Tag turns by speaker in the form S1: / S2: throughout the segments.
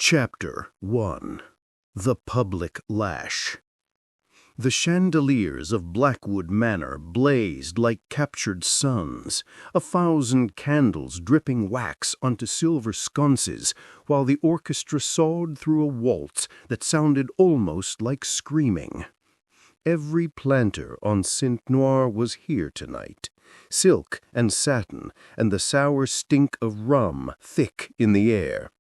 S1: Chapter 1. The Public Lash. The chandeliers of Blackwood Manor blazed like captured suns, 1,000 candles dripping wax onto silver sconces, while the orchestra sawed through a waltz that sounded almost like screaming. Every planter on Saint-Noire was here tonight, silk and satin, and the sour stink of rum thick in the air.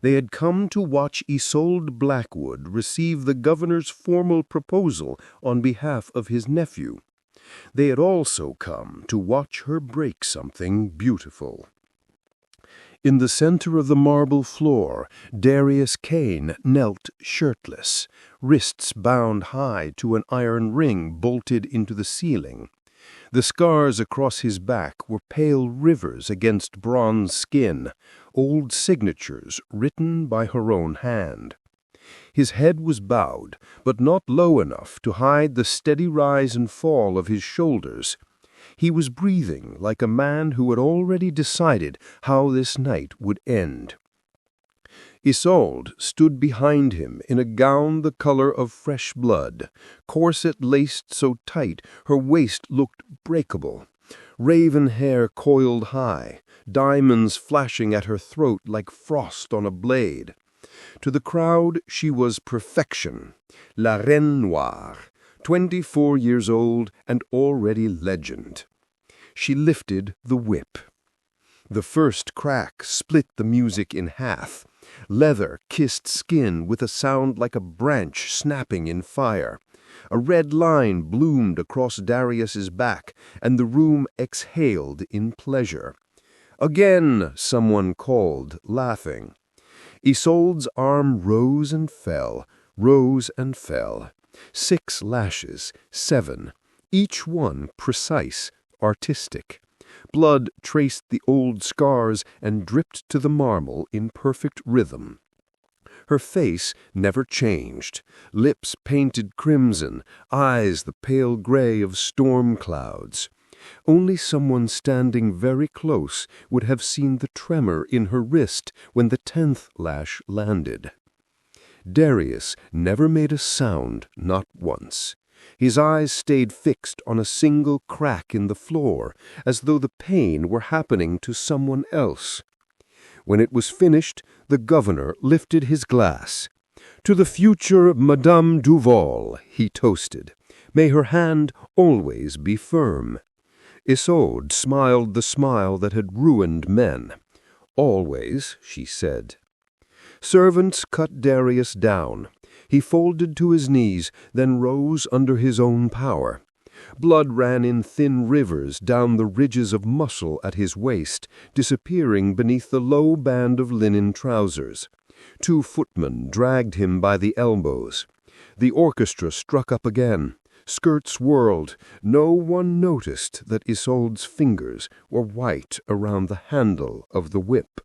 S1: They had come to watch Isolde Blackwood receive the governor's formal proposal on behalf of his nephew. They had also come to watch her break something beautiful. In the center of the marble floor, Darius Kane knelt shirtless, wrists bound high to an iron ring bolted into the ceiling. The scars across his back were pale rivers against bronze skin, old signatures written by her own hand. His head was bowed, but not low enough to hide the steady rise and fall of his shoulders. He was breathing like a man who had already decided how this night would end. Isolde stood behind him in a gown the color of fresh blood, corset laced so tight her waist looked breakable, raven hair coiled high, diamonds flashing at her throat like frost on a blade. To the crowd she was perfection, la reine noire, 24 years old and already legend. She lifted the whip. The first crack split the music in half. Leather kissed skin with a sound like a branch snapping in fire. A red line bloomed across Darius's back, and the room exhaled in pleasure. Again, someone called, laughing. Isolde's arm rose and fell, rose and fell. 6 lashes, 7, each one precise, artistic. Blood traced the old scars and dripped to the marble in perfect rhythm. Her face never changed, lips painted crimson, eyes the pale gray of storm clouds. Only someone standing very close would have seen the tremor in her wrist when the 10th lash landed. Darius never made a sound, not once. His eyes stayed fixed on a single crack in the floor, as though the pain were happening to someone else. When it was finished, the governor lifted his glass. "To the future Madame Duval," he toasted. "May her hand always be firm." Isolde smiled the smile that had ruined men. "Always," she said. Servants cut Darius down. He folded to his knees, then rose under his own power. Blood ran in thin rivers down the ridges of muscle at his waist, disappearing beneath the low band of linen trousers. 2 footmen dragged him by the elbows. The orchestra struck up again. Skirts whirled. No one noticed that Isolde's fingers were white around the handle of the whip.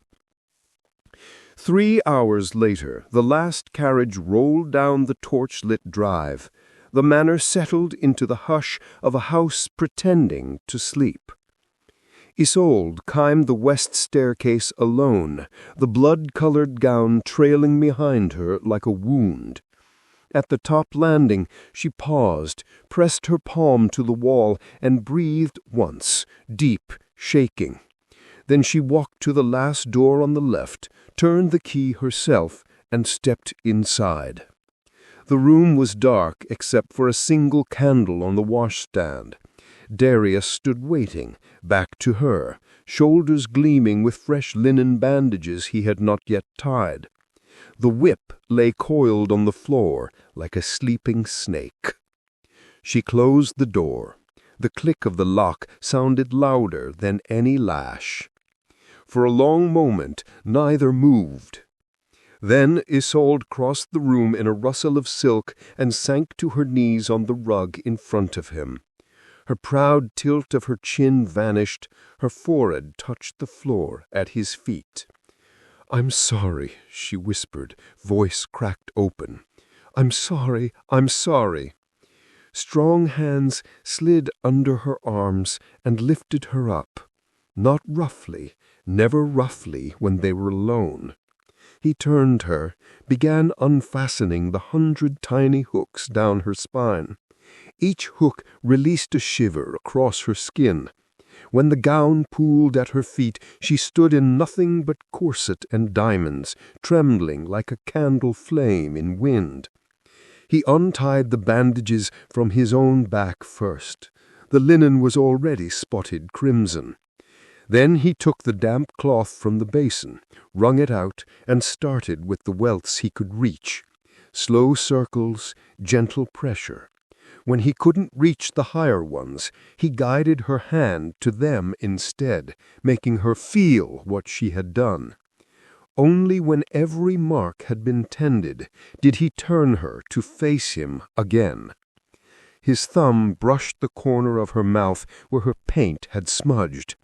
S1: 3 hours later, the last carriage rolled down the torch-lit drive. The manor settled into the hush of a house pretending to sleep. Isolde climbed the west staircase alone, the blood-colored gown trailing behind her like a wound. At the top landing, she paused, pressed her palm to the wall, and breathed once, deep, shaking. Then she walked to the last door on the left, turned the key herself, and stepped inside. The room was dark except for a single candle on the washstand. Darius stood waiting, back to her, shoulders gleaming with fresh linen bandages he had not yet tied. The whip lay coiled on the floor like a sleeping snake. She closed the door. The click of the lock sounded louder than any lash. For a long moment, neither moved. Then Isolde crossed the room in a rustle of silk and sank to her knees on the rug in front of him. Her proud tilt of her chin vanished. Her forehead touched the floor at his feet. "I'm sorry," she whispered, voice cracked open. "I'm sorry, I'm sorry." Strong hands slid under her arms and lifted her up. Not roughly, never roughly when they were alone.
S2: He turned her, began unfastening the 100 tiny hooks down her spine. Each hook released a shiver across her skin. When the gown pooled at her feet, she stood in nothing but corset and diamonds, trembling like a candle flame in wind. He untied the bandages from his own back first. The linen was already spotted crimson. Then he took the damp cloth from the basin, wrung it out, and started with the welts he could reach. Slow circles, gentle pressure. When he couldn't reach the higher ones, he guided her hand to them instead, making her feel what she had done. Only when every mark had been tended did he turn her to face him again. His thumb brushed the corner of her mouth where her paint had smudged.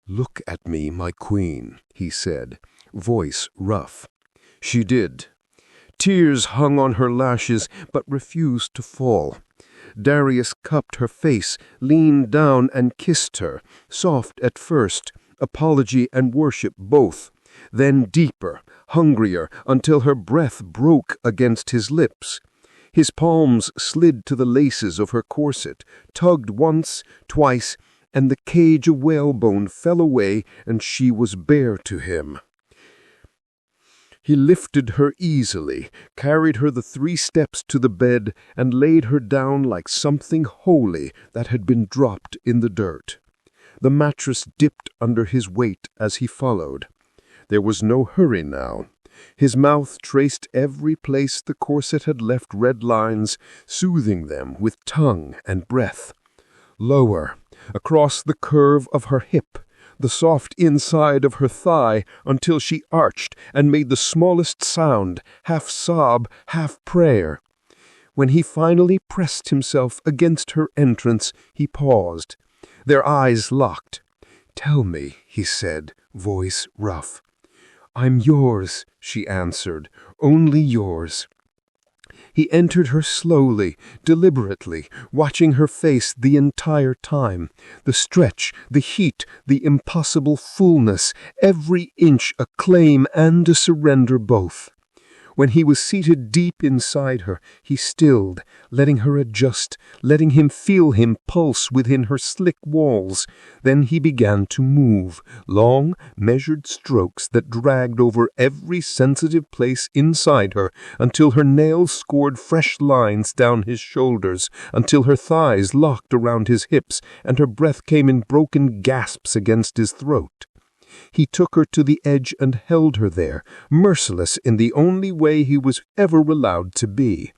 S2: "Look at me, my queen," he said, voice rough. She did. Tears hung on her lashes but refused to fall. Darius cupped her face, leaned down and kissed her, soft at first, apology and worship both, then deeper, hungrier, until her breath broke against his lips. His palms slid to the laces of her corset, tugged once, twice, and the cage of whalebone fell away and she was bare to him. He lifted her easily, carried her the 3 steps to the bed, and laid her down like something holy that had been dropped in the dirt. The mattress dipped under his weight as he followed. There was no hurry now. His mouth traced every place the corset had left red lines, soothing them with tongue and breath. Lower, across the curve of her hip, the soft inside of her thigh, until she arched and made the smallest sound, half sob, half prayer. When he finally pressed himself against her entrance, he paused. Their eyes locked. "Tell me," he said, voice rough. "I'm yours," she answered, "only yours." He entered her slowly, deliberately, watching her face the entire time. The stretch, the heat, the impossible fullness, every inch a claim and a surrender both. When he was seated deep inside her, he stilled, letting her adjust, letting him feel him pulse within her slick walls. Then he began to move, long, measured strokes that dragged over every sensitive place inside her, until her nails scored fresh lines down his shoulders, until her thighs locked around his hips, and her breath came in broken gasps against his throat. He took her to the edge and held her there, merciless in the only way he was ever allowed to be.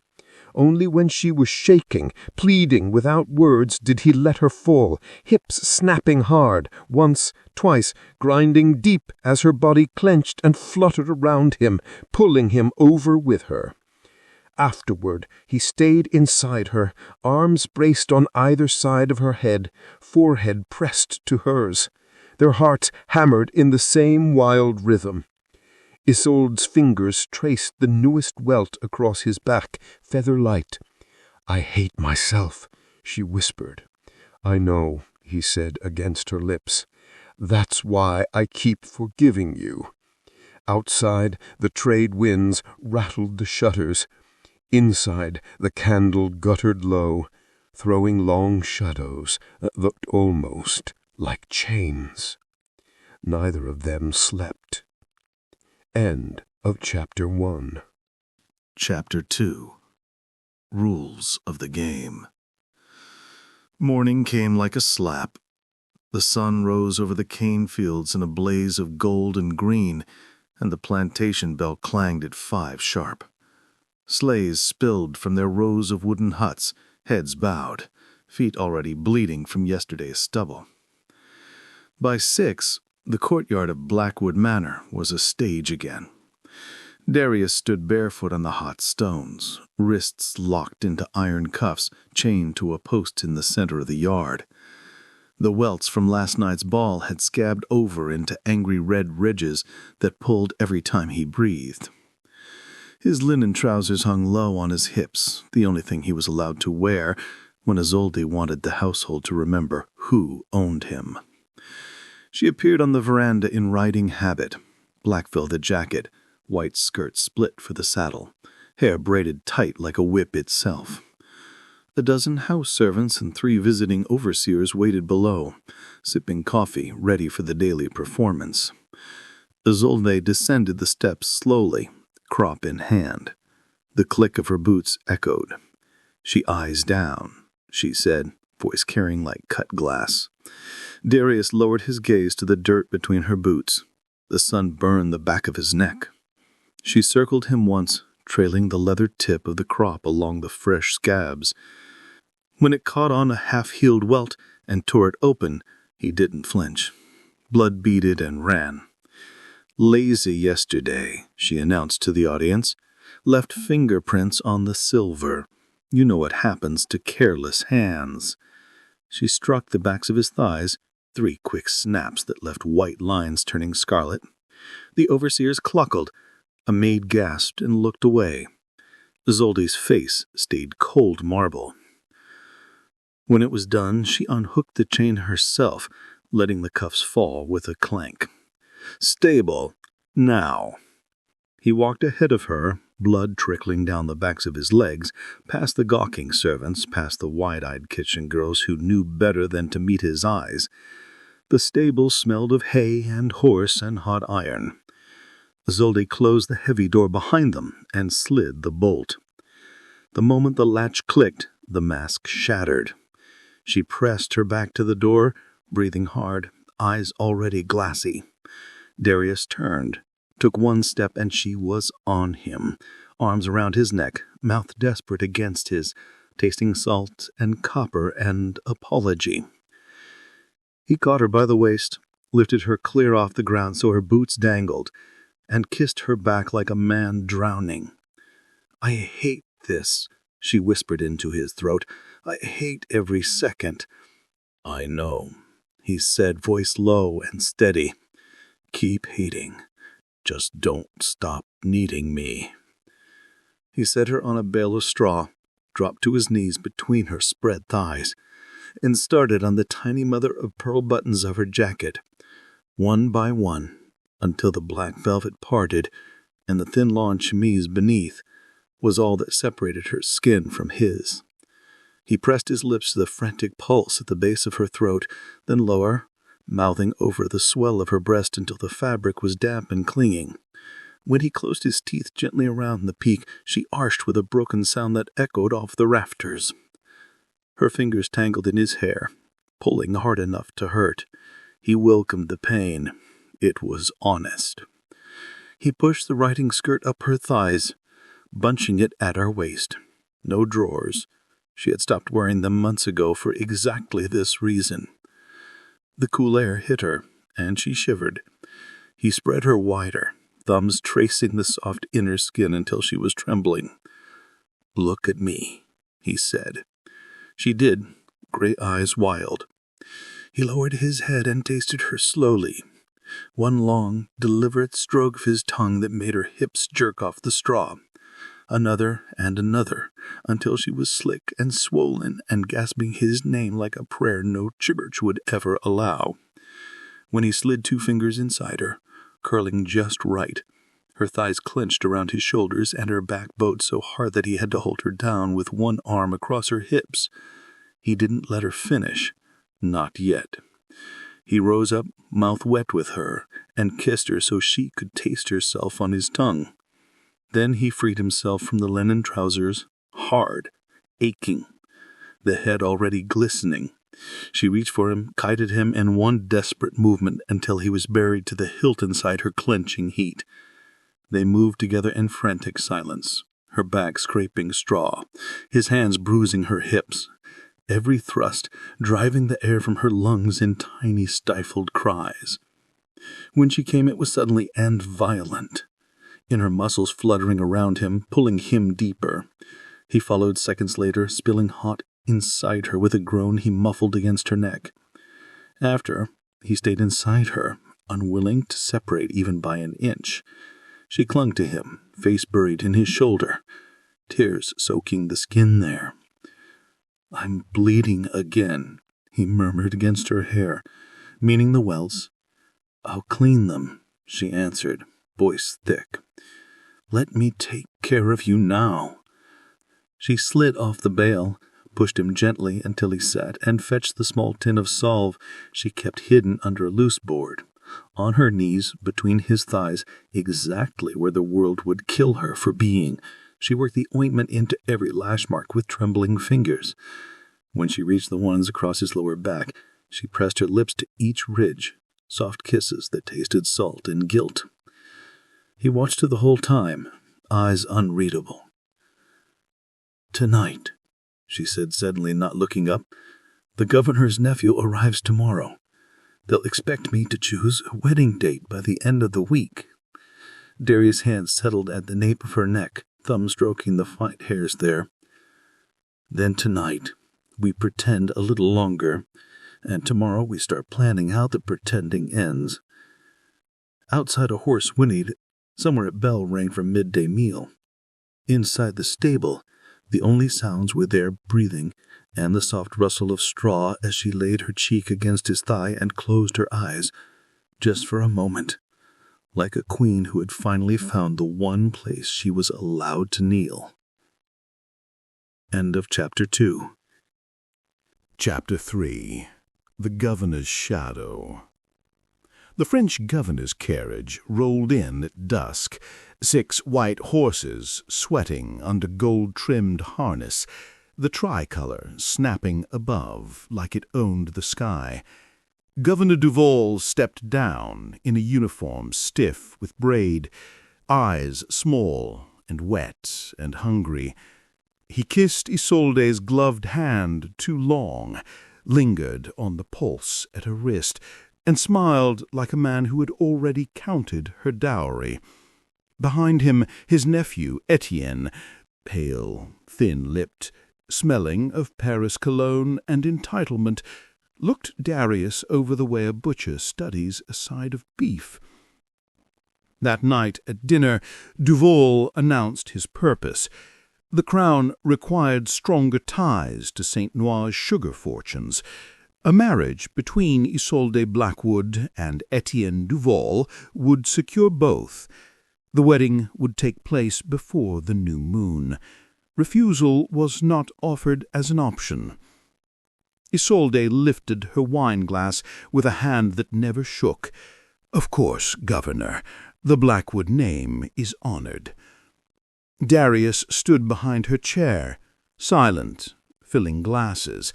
S2: Only when she was shaking, pleading without words, did he let her fall, hips snapping hard, once, twice, grinding deep as her body clenched and fluttered around him, pulling him over with her. Afterward, he stayed inside her, arms braced on either side of her head, forehead pressed to hers. Their hearts hammered in the same wild rhythm. Isolde's fingers traced the newest welt across his back, feather light. "I hate myself," she whispered. "I know," he said against her lips. "That's why I keep forgiving you." Outside, the trade winds rattled the shutters. Inside, the candle guttered low, throwing long shadows that looked almost like chains. Neither of them slept. End of Chapter 1.
S1: Chapter 2. Rules of the Game. Morning came like a slap. The sun rose over the cane fields in a blaze of gold and green, and the plantation bell clanged at 5 sharp. Sleighs spilled from their rows of wooden huts, heads bowed, feet already bleeding from yesterday's stubble. By 6, the courtyard of Blackwood Manor was a stage again. Darius stood barefoot on the hot stones, wrists locked into iron cuffs chained to a post in the center of the yard. The welts from last night's ball had scabbed over into angry red ridges that pulled every time he breathed. His linen trousers hung low on his hips, the only thing he was allowed to wear when Isolde wanted the household to remember who owned him. She appeared on the veranda in riding habit, black velvet jacket,
S3: white skirt split for the saddle, hair braided tight like a whip itself. A dozen house servants and 3 visiting overseers waited below, sipping coffee, ready for the daily performance. Isolde descended the steps slowly, crop in hand. The click of her boots echoed. "She eyes down," she said, voice carrying like cut glass. Darius lowered his gaze to the dirt between her boots. The sun burned the back of his neck. She circled him once, trailing the leather tip of the crop along the fresh scabs. When it caught on a half-healed welt and tore it open, he didn't flinch. Blood beaded and ran. "Lazy yesterday," she announced to the audience. "Left fingerprints on the silver. You know what happens to careless hands." She struck the backs of his thighs, 3 quick snaps that left white lines turning scarlet. The overseers cluckled. A maid gasped and looked away. Isolde's face stayed cold marble. When it was done, she unhooked the chain herself, letting the cuffs fall with a clank. "Stable, now." He walked ahead of her, blood trickling down the backs of his legs, past the gawking servants, past the wide-eyed kitchen girls who knew better than to meet his eyes. The stable smelled of hay and horse and hot iron. Isolde closed the heavy door behind them and slid the bolt. The moment the latch clicked, the mask shattered. She pressed her back to the door, breathing hard, eyes already glassy. Darius turned, took 1 step, and she was on him, arms around his neck, mouth desperate against his, tasting salt and copper and apology. He caught her by the waist, lifted her clear off the ground so her boots dangled, and kissed her back like a man drowning. "I hate this," she whispered into his throat. "I hate every second." "I know," he said, voice low and steady. "Keep hating. Just don't stop needing me." He set her on a bale of straw, dropped to his knees between her spread thighs, and started on the tiny mother-of-pearl buttons of her jacket, one by one, until the black velvet parted, and the thin lawn chemise beneath was all that separated her skin from his. He pressed his lips to the frantic pulse at the base of her throat, then lower, mouthing over the swell of her breast until the fabric was damp and clinging. When he closed his teeth gently around the peak, she arched with a broken sound that echoed off the rafters. Her fingers tangled in his hair, pulling hard enough to hurt. He welcomed the pain. It was honest. He pushed the riding skirt up her thighs, bunching it at her waist. No drawers. She had stopped wearing them months ago for exactly this reason. The cool air hit her, and she shivered. He spread her wider, thumbs tracing the soft inner skin until she was trembling. "Look at me," he said. She did, gray eyes wild. He lowered his head and tasted her slowly. One long, deliberate stroke of his tongue that made her hips jerk off the straw. Another and another, until she was slick and swollen and gasping his name like a prayer no church would ever allow. When he slid 2 fingers inside her, curling just right, her thighs clenched around his shoulders and her back bowed so hard that he had to hold her down with one arm across her hips. He didn't let her finish. Not yet. He rose up, mouth wet with her, and kissed her so she could taste herself on his tongue. Then he freed himself from the linen trousers, hard, aching, the head already glistening. She reached for him, kited him in one desperate movement until he was buried to the hilt inside her clenching heat. They moved together in frantic silence, her back scraping straw, his hands bruising her hips, every thrust driving the air from her lungs in tiny stifled cries. When she came, it was suddenly and violent, in her muscles fluttering around him, pulling him deeper. He followed seconds later, spilling hot inside her with a groan he muffled against her neck. After, he stayed inside her, unwilling to separate even by an inch. She clung to him, face buried in his shoulder, tears soaking the skin there. "I'm bleeding again," he murmured against her hair, meaning the welts. "I'll clean them," she answered, voice thick. Let me take care of you now." She slid off the bale, pushed him gently until he sat, and fetched the small tin of salve she kept hidden under a loose board, on her knees between his thighs, exactly where the world would kill her for being. She worked the ointment into every lash mark with trembling fingers. When she reached the ones across his lower back, she pressed her lips to each ridge, soft kisses that tasted salt and guilt. He watched her the whole time, eyes unreadable. "Tonight," she said suddenly, not looking up, "the governor's nephew arrives tomorrow. They'll expect me to choose a wedding date by the end of the week." Darius' hand settled at the nape of her neck, thumb stroking the fine hairs there. "Then tonight, we pretend a little longer, and tomorrow we start planning how the pretending ends." Outside, a horse whinnied. Somewhere a bell rang for midday meal. Inside the stable, the only sounds were their breathing and the soft rustle of straw as she laid her cheek against his thigh and closed her eyes, just for a moment, like a queen who had finally found the one place she was allowed to kneel. End of Chapter 2.
S1: Chapter 3. The Governor's Shadow. The French governor's carriage rolled in at dusk, 6 white horses sweating under gold-trimmed harness, the tricolor snapping above like it owned the sky. Governor Duval stepped down in a uniform stiff with braid, eyes small and wet and hungry. He kissed Isolde's gloved hand too long, lingered on the pulse at her wrist, and smiled like a man who had already counted her dowry. Behind him, his nephew, Etienne, pale, thin-lipped, smelling of Paris cologne and entitlement, looked Darius over the way a butcher studies a side of beef. That night at dinner, Duval announced his purpose. The crown required stronger ties to Saint-Noire's sugar fortunes. A marriage between Isolde Blackwood and Etienne Duval would secure both. The wedding would take place before the new moon. Refusal was not offered as an option. Isolde lifted her wine-glass with a hand that never shook. "Of course, Governor, the Blackwood name is honored." Darius stood behind her chair, silent, filling glasses.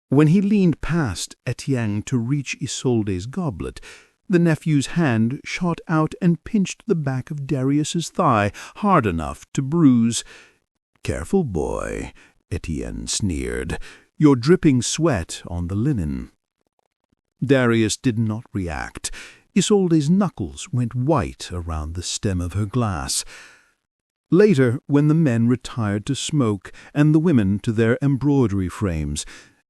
S1: When he leaned past Etienne to reach Isolde's goblet, the nephew's hand shot out and pinched the back of Darius's thigh hard enough to bruise. "Careful, boy," Etienne sneered. "You're dripping sweat on the linen." Darius did not react. Isolde's knuckles went white around the stem of her glass. Later, when the men retired to smoke and the women to their embroidery frames,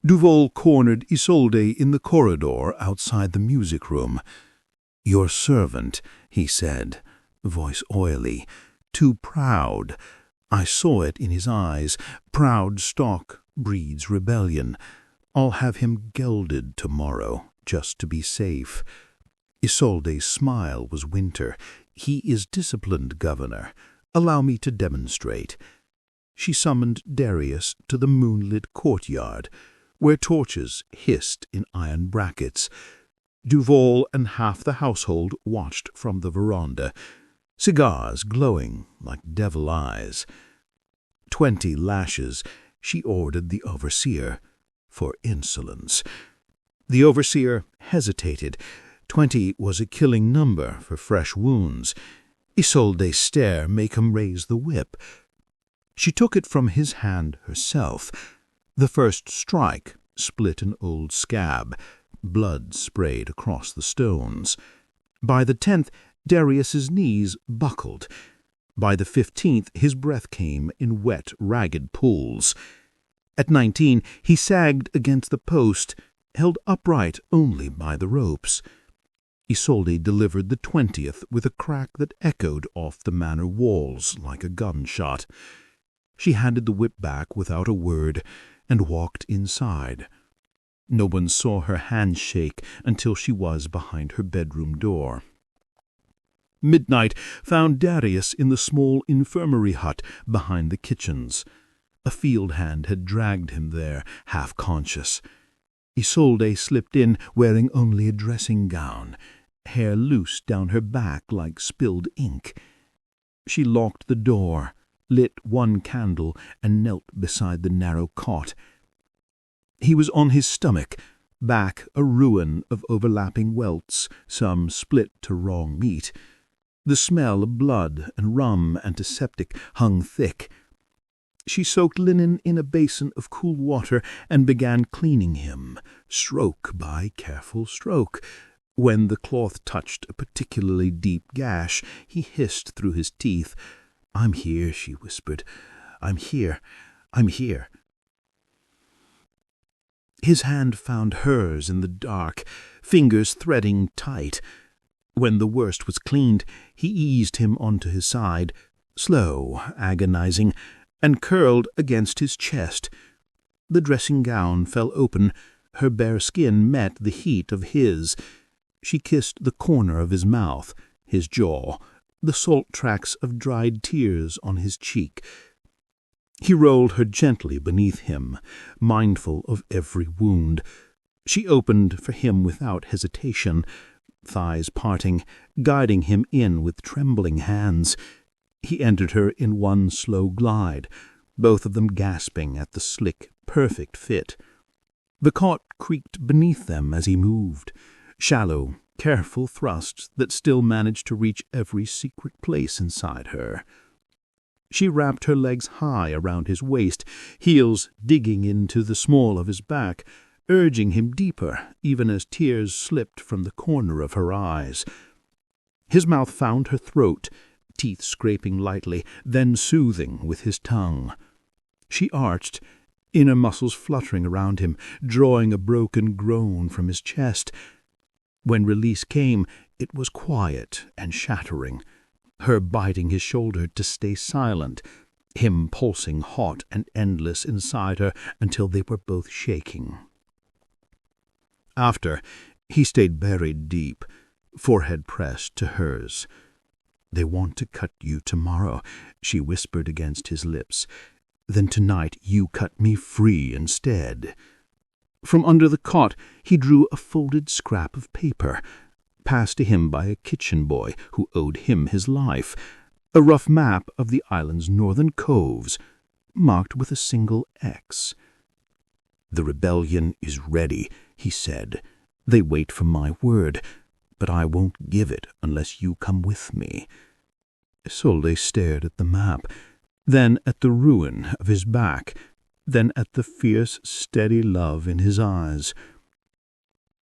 S1: Duval cornered Isolde in the corridor outside the music room. "Your servant," he said, voice oily, "too proud. I saw it in his eyes. Proud stock breeds rebellion. I'll have him gelded tomorrow, just to be safe." Isolde's smile was winter. "He is disciplined, Governor. Allow me to demonstrate." She summoned Darius to the moonlit courtyard, where torches hissed in iron brackets. Duval and half the household watched from the veranda, cigars glowing like devil eyes. 20 lashes, she ordered the overseer, for insolence. The overseer hesitated. 20 was a killing number for fresh wounds. Isolde's stare make him raise the whip. She took it from his hand herself. The first strike split an old scab. Blood sprayed across the stones. By the 10th, Darius's knees buckled. By the 15th, his breath came in wet, ragged pools. At 19, he sagged against the post, held upright only by the ropes. Isolde delivered the 20th with a crack that echoed off the manor walls like a gunshot. She handed the whip back without a word and walked inside. No one saw her hand shake until she was behind her bedroom door. Midnight found Darius in the small infirmary hut behind the kitchens. A field hand had dragged him there, half-conscious. Isolde slipped in, wearing only a dressing gown, hair loose down her back like spilled ink. She locked the door, lit one candle, and knelt beside the narrow cot. He was on his stomach, back a ruin of overlapping welts, some split to raw meat. The smell of blood and rum antiseptic hung thick. She soaked linen in a basin of cool water and began cleaning him, stroke by careful stroke. When the cloth touched a particularly deep gash, he hissed through his teeth. "I'm here," she whispered. "I'm here. I'm here." His hand found hers in the dark, fingers threading tight. When the worst was cleaned, he eased him onto his side, slow, agonizing, and curled against his chest. The dressing gown fell open. Her bare skin met the heat of his. She kissed the corner of his mouth, his jaw, the salt tracks of dried tears on his cheek. He rolled her gently beneath him, mindful of every wound. She opened for him without hesitation, thighs parting, guiding him in with trembling hands. He entered her in one slow glide, both of them gasping at the slick, perfect fit. The cot creaked beneath them as he moved, shallow, careful thrusts that still managed to reach every secret place inside her. She wrapped her legs high around his waist, heels digging into the small of his back, urging him deeper, even as tears slipped from the corner of her eyes. His mouth found her throat, teeth scraping lightly, then soothing with his tongue. She arched, inner muscles fluttering around him, drawing a broken groan from his chest. When release came, it was quiet and shattering, her biting his shoulder to stay silent, him pulsing hot and endless inside her until they were both shaking. After, he stayed buried deep, forehead pressed to hers. "They want to cut you tomorrow," she whispered against his lips. "Then tonight you cut me free instead." From under the cot he drew a folded scrap of paper, passed to him by a kitchen boy who owed him his life, a rough map of the island's northern coves, marked with a single X. "The rebellion is ready," he said. "They wait for my word, but I won't give it unless you come with me." Isolde stared at the map, then at the ruin of his back, then at the fierce, steady love in his eyes.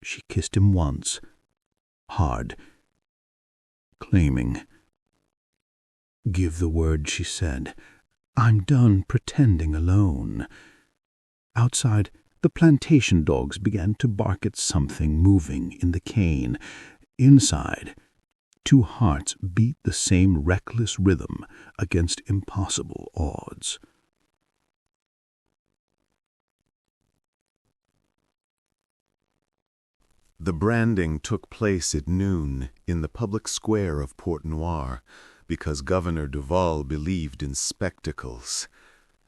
S1: She kissed him once, hard, claiming. "Give the word," she said. "I'm done pretending alone." Outside, the plantation dogs began to bark at something moving in the cane. Inside, two hearts beat the same reckless rhythm against impossible odds.
S4: The branding took place at noon in the public square of Port-Noire because Governor Duval believed in spectacles.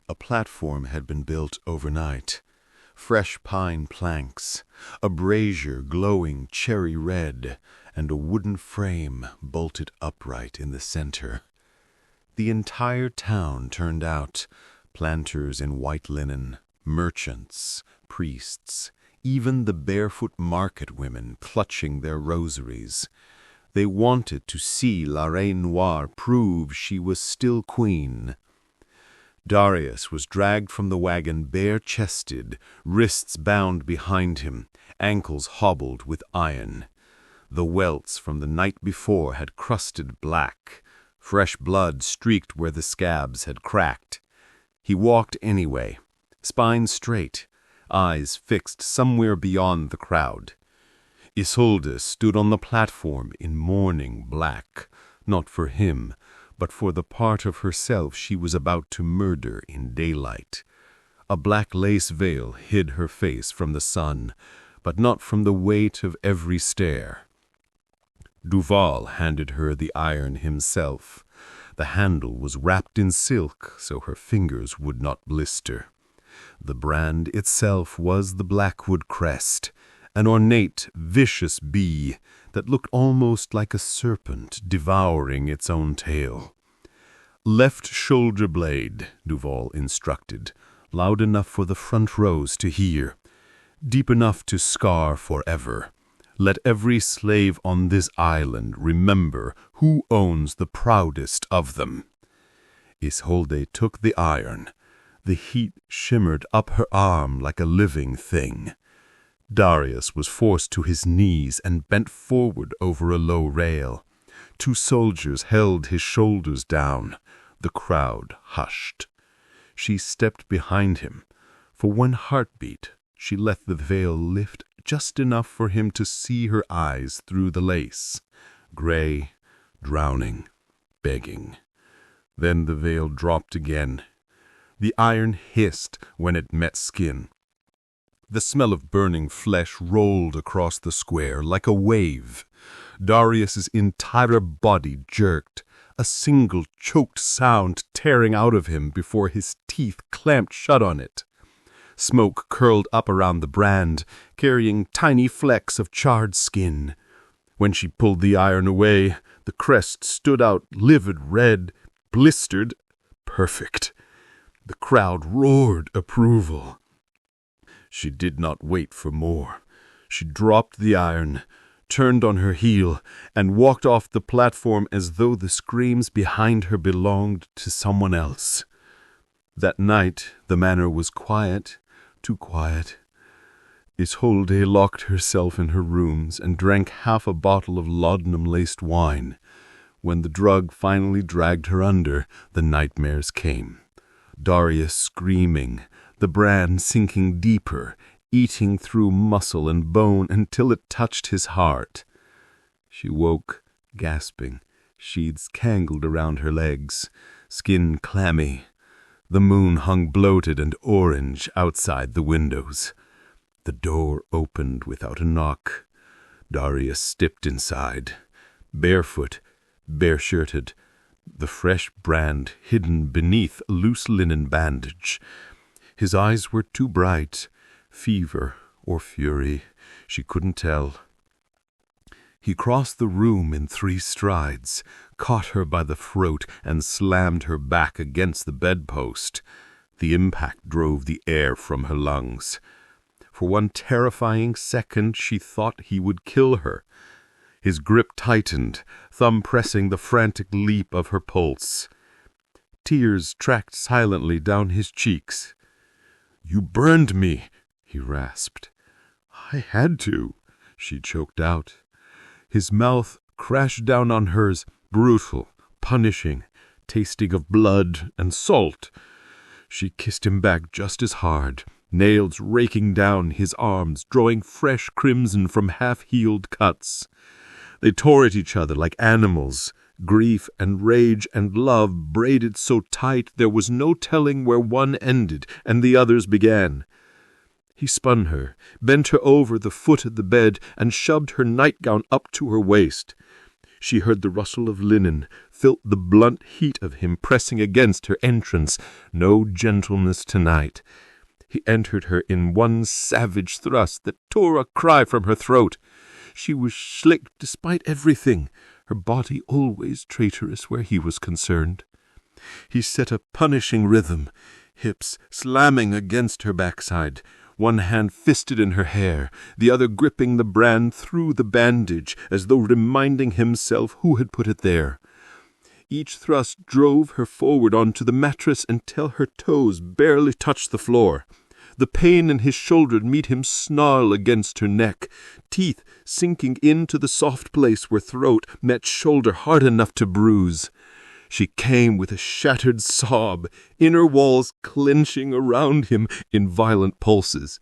S4: A platform had been built overnight. Fresh pine planks, a brazier glowing cherry red, and a wooden frame bolted upright in the center. The entire town turned out, planters in white linen, merchants, priests, even the barefoot market women clutching their rosaries. They wanted to see La Reine Noire prove she was still queen. Darius was dragged from the wagon bare-chested, wrists bound behind him, ankles hobbled with iron. The welts from the night before had crusted black. Fresh blood streaked where the scabs had cracked. He walked anyway, spine straight, eyes fixed somewhere beyond the crowd. Isolde stood on the platform in mourning black, not for him, but for the part of herself she was about to murder in daylight. A black lace veil hid her face from the sun, but not from the weight of every stare. Duval handed her the iron himself. The handle was wrapped in silk so her fingers would not blister. The brand itself was the Blackwood crest, an ornate, vicious bee that looked almost like a serpent devouring its own tail. "Left shoulder blade," Duval instructed, loud enough for the front rows to hear, deep enough to scar forever. Let every slave on this island remember who owns the proudest of them. Isolde took the iron. The heat shimmered up her arm like a living thing. Darius was forced to his knees and bent forward over a low rail. 2 soldiers held his shoulders down. The crowd hushed. She stepped behind him. For 1 heartbeat, she let the veil lift just enough for him to see her eyes through the lace. Gray, drowning, begging. Then the veil dropped again. The iron hissed when it met skin. The smell of burning flesh rolled across the square like a wave. Darius's entire body jerked, a single choked sound tearing out of him before his teeth clamped shut on it. Smoke curled up around the brand, carrying tiny flecks of charred skin. When she pulled the iron away, the crest stood out livid red, blistered, perfect. The crowd roared approval. She did not wait for more. She dropped the iron, turned on her heel, and walked off the platform as though the screams behind her belonged to someone else. That night the manor was quiet, too quiet. Isolde locked herself in her rooms and drank half a bottle of laudanum-laced wine. When the drug finally dragged her under, the nightmares came. Darius screaming, the brand sinking deeper, eating through muscle and bone until it touched his heart. She woke, gasping, sheaths tangled around her legs, skin clammy. The moon hung bloated and orange outside the windows. The door opened without a knock. Darius stepped inside, barefoot, bare-shirted, the fresh brand hidden beneath a loose linen bandage. His eyes were too bright, fever or fury, she couldn't tell. He crossed the room in 3 strides, caught her by the throat, and slammed her back against the bedpost. The impact drove the air from her lungs. For 1 terrifying second she thought he would kill her. His grip tightened, thumb pressing the frantic leap of her pulse. Tears tracked silently down his cheeks. "You burned me," he rasped. "I had to," she choked out. His mouth crashed down on hers, brutal, punishing, tasting of blood and salt. She kissed him back just as hard, nails raking down his arms, drawing fresh crimson from half-healed cuts. They tore at each other like animals, grief and rage and love braided so tight there was no telling where one ended and the other's began. He spun her, bent her over the foot of the bed, and shoved her nightgown up to her waist. She heard the rustle of linen, felt the blunt heat of him pressing against her entrance. No gentleness tonight. He entered her in 1 savage thrust that tore a cry from her throat. She was slick despite everything, her body always traitorous where he was concerned. He set a punishing rhythm, hips slamming against her backside, 1 hand fisted in her hair, the other gripping the brand through the bandage, as though reminding himself who had put it there. Each thrust drove her forward onto the mattress until her toes barely touched the floor. The pain in his shoulder made him snarl against her neck, teeth sinking into the soft place where throat met shoulder hard enough to bruise. She came with a shattered sob, inner walls clenching around him in violent pulses.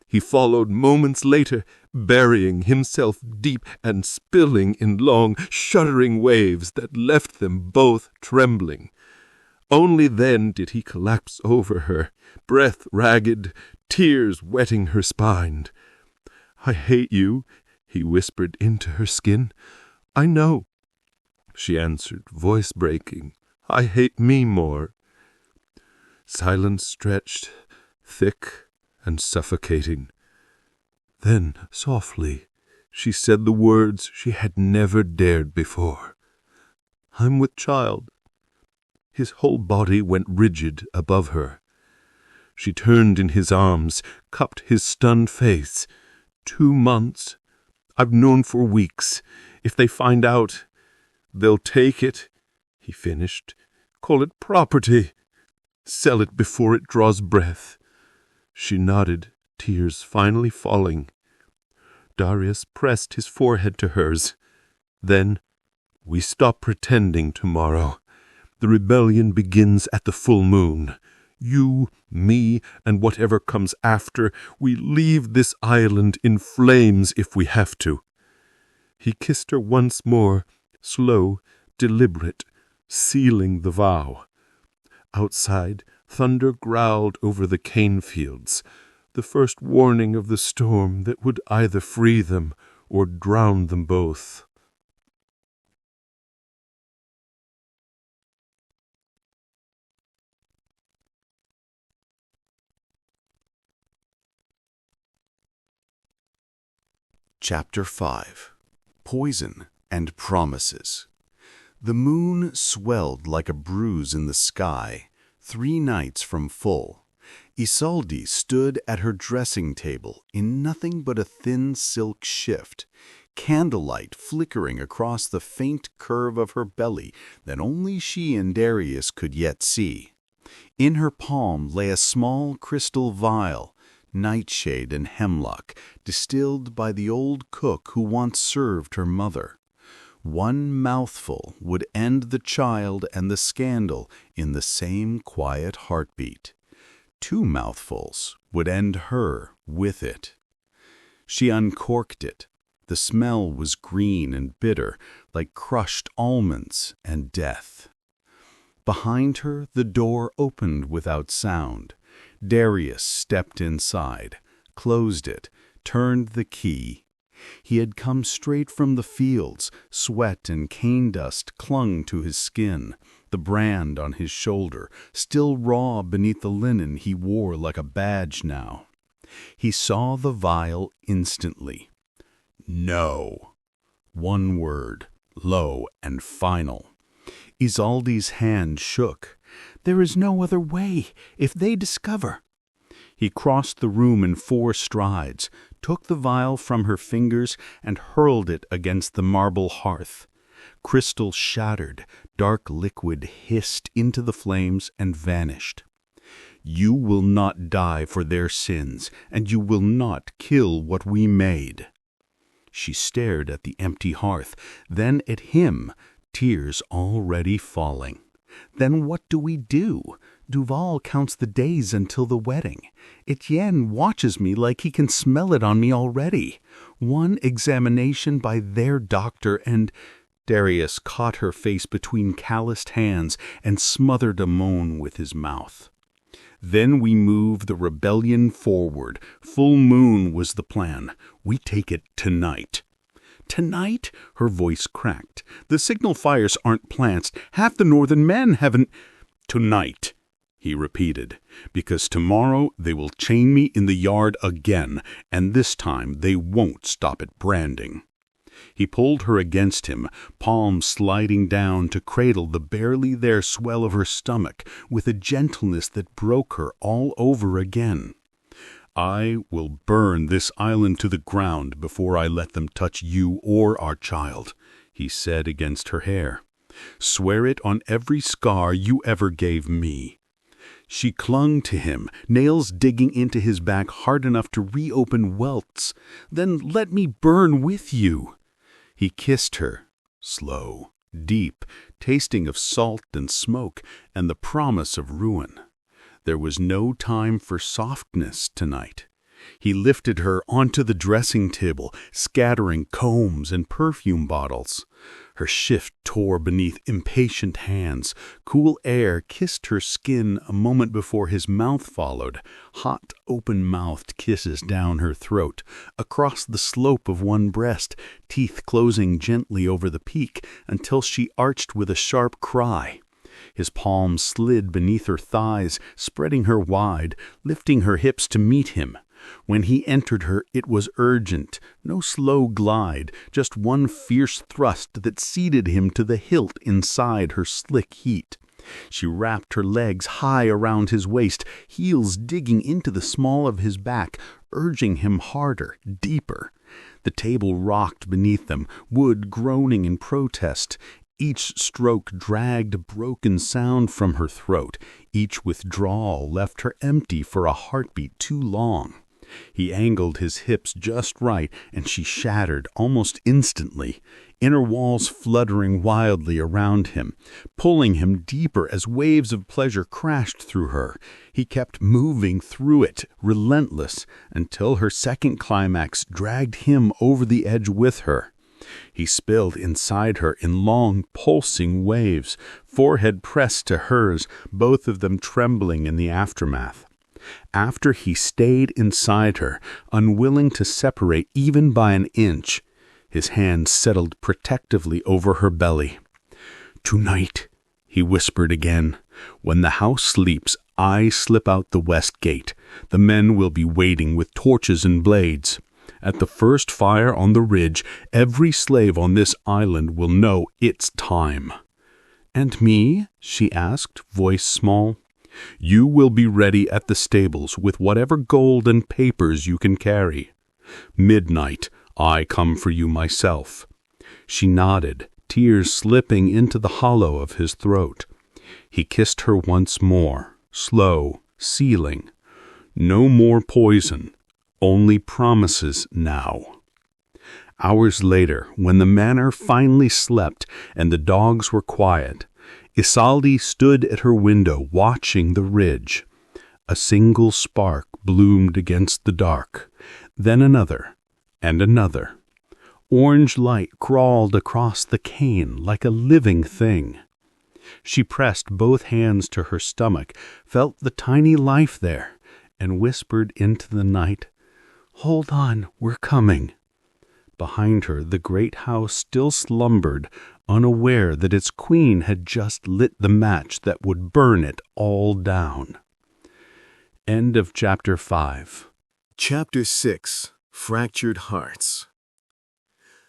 S4: He followed moments later, burying himself deep and spilling in long, shuddering waves that left them both trembling. Only then did he collapse over her, breath ragged, tears wetting her spine. "I hate you," he whispered into her skin.
S2: "I know," she answered, voice breaking. "I hate me more." Silence stretched, thick and suffocating. Then, softly, she said the words she had never dared before. "I'm with child." His whole body went rigid above her. She turned in his arms, cupped his stunned face. 2 months. I've known for weeks. If they find out, they'll take it, he finished. Call it property. Sell it before it draws breath. She nodded, tears finally falling. Darius pressed his forehead to hers. Then, "We stop pretending tomorrow. The rebellion begins at the full moon. You, me, and whatever comes after, we leave this island in flames if we have to." He kissed her once more, slow, deliberate, sealing the vow. Outside, thunder growled over the cane fields, the first warning of the storm that would either free them or drown them both.
S4: Chapter 5. Poison and Promises. The moon swelled like a bruise in the sky, 3 nights from full. Isolde stood at her dressing table in nothing but a thin silk shift, candlelight flickering across the faint curve of her belly that only she and Darius could yet see. In her palm lay a small crystal vial, nightshade and hemlock, distilled by the old cook who once served her mother. 1 mouthful would end the child and the scandal in the same quiet heartbeat. 2 mouthfuls would end her with it. She uncorked it. The smell was green and bitter, like crushed almonds and death. Behind her, the door opened without sound. Darius stepped inside, closed it, turned the key. He had come straight from the fields. Sweat and cane dust clung to his skin, the brand on his shoulder, still raw beneath the linen he wore like a badge now. He saw the vial instantly. No. 1 word, low and final. Isolde's hand shook. "There is no other way, if they discover." He crossed the room in 4 strides, took the vial from her fingers and hurled it against the marble hearth. Crystal shattered, dark liquid hissed into the flames and vanished. "You will not die for their sins, and you will not kill what we made." She stared at the empty hearth, then at him, tears already falling. "Then what do we do? Duval counts the days until the wedding. Etienne watches me like he can smell it on me already. 1 examination by their doctor and—" Darius caught her face between calloused hands and smothered a moan with his mouth. "Then we move the rebellion forward. Full moon was the plan. We take it tonight." "Tonight?" Her voice cracked. "The signal fires aren't plants. Half the northern men haven't—" "Tonight," he repeated, "because tomorrow they will chain me in the yard again, and this time they won't stop at branding." He pulled her against him, palms sliding down to cradle the barely there swell of her stomach with a gentleness that broke her all over again. "I will burn this island to the ground before I let them touch you or our child," he said against her hair. "Swear it on every scar you ever gave me." She clung to him, nails digging into his back hard enough to reopen welts. "Then let me burn with you." He kissed her, slow, deep, tasting of salt and smoke and the promise of ruin. There was no time for softness tonight.
S5: He lifted her onto the dressing table, scattering combs and perfume bottles. Her shift tore beneath impatient hands. Cool air kissed her skin a moment before his mouth followed, hot, open-mouthed kisses down her throat, across the slope of one breast, teeth closing gently over the peak until she arched with a sharp cry. His palms slid beneath her thighs, spreading her wide, lifting her hips to meet him. When he entered her, it was urgent, no slow glide, just one fierce thrust that seated him to the hilt inside her slick heat. She wrapped her legs high around his waist, heels digging into the small of his back, urging him harder, deeper. The table rocked beneath them, wood groaning in protest. Each stroke dragged a broken sound from her throat. Each withdrawal left her empty for a heartbeat too long. He angled his hips just right, and she shattered almost instantly, inner walls fluttering wildly around him, pulling him deeper as waves of pleasure crashed through her. He kept moving through it, relentless, until her second climax dragged him over the edge with her. He spilled inside her in long, pulsing waves, forehead pressed to hers, both of them trembling in the aftermath. After he stayed inside her, unwilling to separate even by an inch, his hand settled protectively over her belly. "Tonight," he whispered again, "when the house sleeps, I slip out the west gate. The men will be waiting with torches and blades. At the first fire on the ridge, every slave on this island will know it's time." "And me?" she asked, voice small. "You will be ready at the stables with whatever gold and papers you can carry. Midnight, I come for you myself." She nodded, tears slipping into the hollow of his throat. He kissed her once more, slow, sealing. No more poison, only promises now. Hours later, when the manor finally slept and the dogs were quiet, Isolde stood at her window watching the ridge. A single spark bloomed against the dark, then another, and another. Orange light crawled across the cane like a living thing. She pressed both hands to her stomach, felt the tiny life there, and whispered into the night, "Hold on, we're coming." Behind her, the great house still slumbered, unaware that its queen had just lit the match that would burn it all down. End of Chapter 5.
S1: Chapter 6. Fractured Hearts.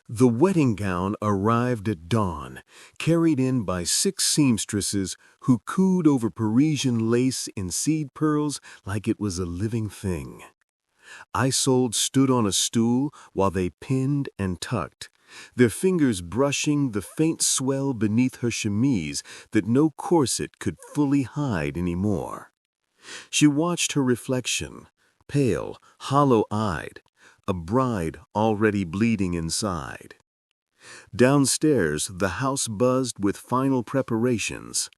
S1: The wedding gown arrived at dawn, carried in by 6 seamstresses who cooed over Parisian lace in seed pearls like it was a living thing. Isolde stood on a stool while they pinned and tucked, their fingers brushing the faint swell beneath her chemise that no corset could fully hide anymore. She watched her reflection, pale, hollow-eyed, a bride already bleeding inside. Downstairs, the house buzzed with final preparations.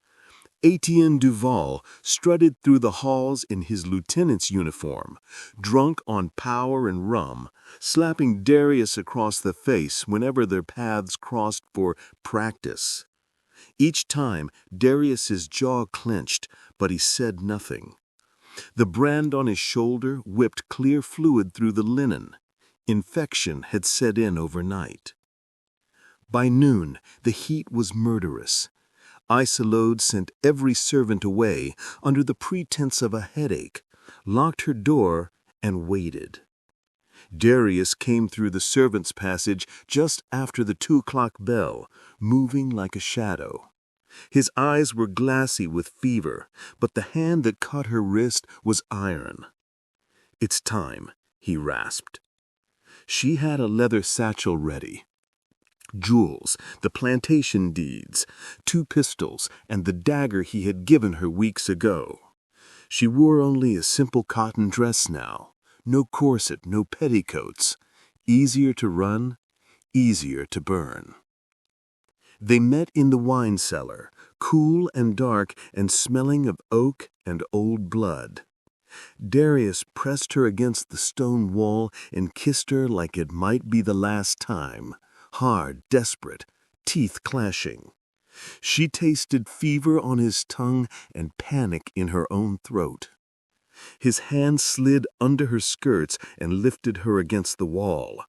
S1: Etienne Duval strutted through the halls in his lieutenant's uniform, drunk on power and rum, slapping Darius across the face whenever their paths crossed for practice. Each time, Darius's jaw clenched, but he said nothing. The brand on his shoulder whipped clear fluid through the linen. Infection had set in overnight. By noon, the heat was murderous. Isolde sent every servant away under the pretense of a headache, locked her door, and waited. Darius came through the servants' passage just after the 2 o'clock bell, moving like a shadow. His eyes were glassy with fever, but the hand that caught her wrist was iron. "It's time," he rasped. She had a leather satchel ready. Jewels, the plantation deeds, 2 pistols, and the dagger he had given her weeks ago. She wore only a simple cotton dress now, no corset, no petticoats. Easier to run, easier to burn. They met in the wine cellar, cool and dark and smelling of oak and old blood. Darius pressed her against the stone wall and kissed her like it might be the last time, hard, desperate, teeth clashing. She tasted fever on his tongue and panic in her own throat. His hand slid under her skirts and lifted her against the wall.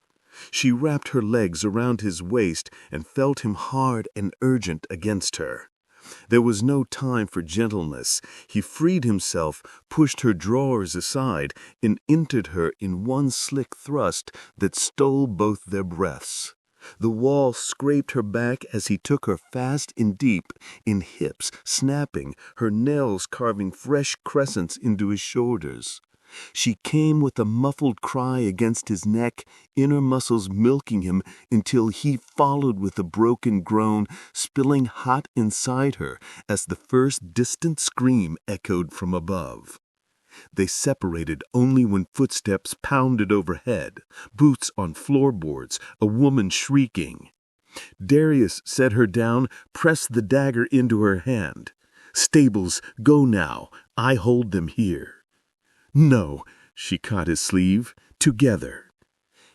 S1: She wrapped her legs around his waist and felt him hard and urgent against her. There was no time for gentleness. He freed himself, pushed her drawers aside, and entered her in one slick thrust that stole both their breaths. The wall scraped her back as he took her fast and deep in hips, snapping, her nails carving fresh crescents into his shoulders. She came with a muffled cry against his neck, inner muscles milking him until he followed with a broken groan, spilling hot inside her as the first distant scream echoed from above. They separated only when footsteps pounded overhead, boots on floorboards, a woman shrieking. Darius set her down, pressed the dagger into her hand. "Stables, go now. I hold them here." "No," she caught his sleeve. "Together."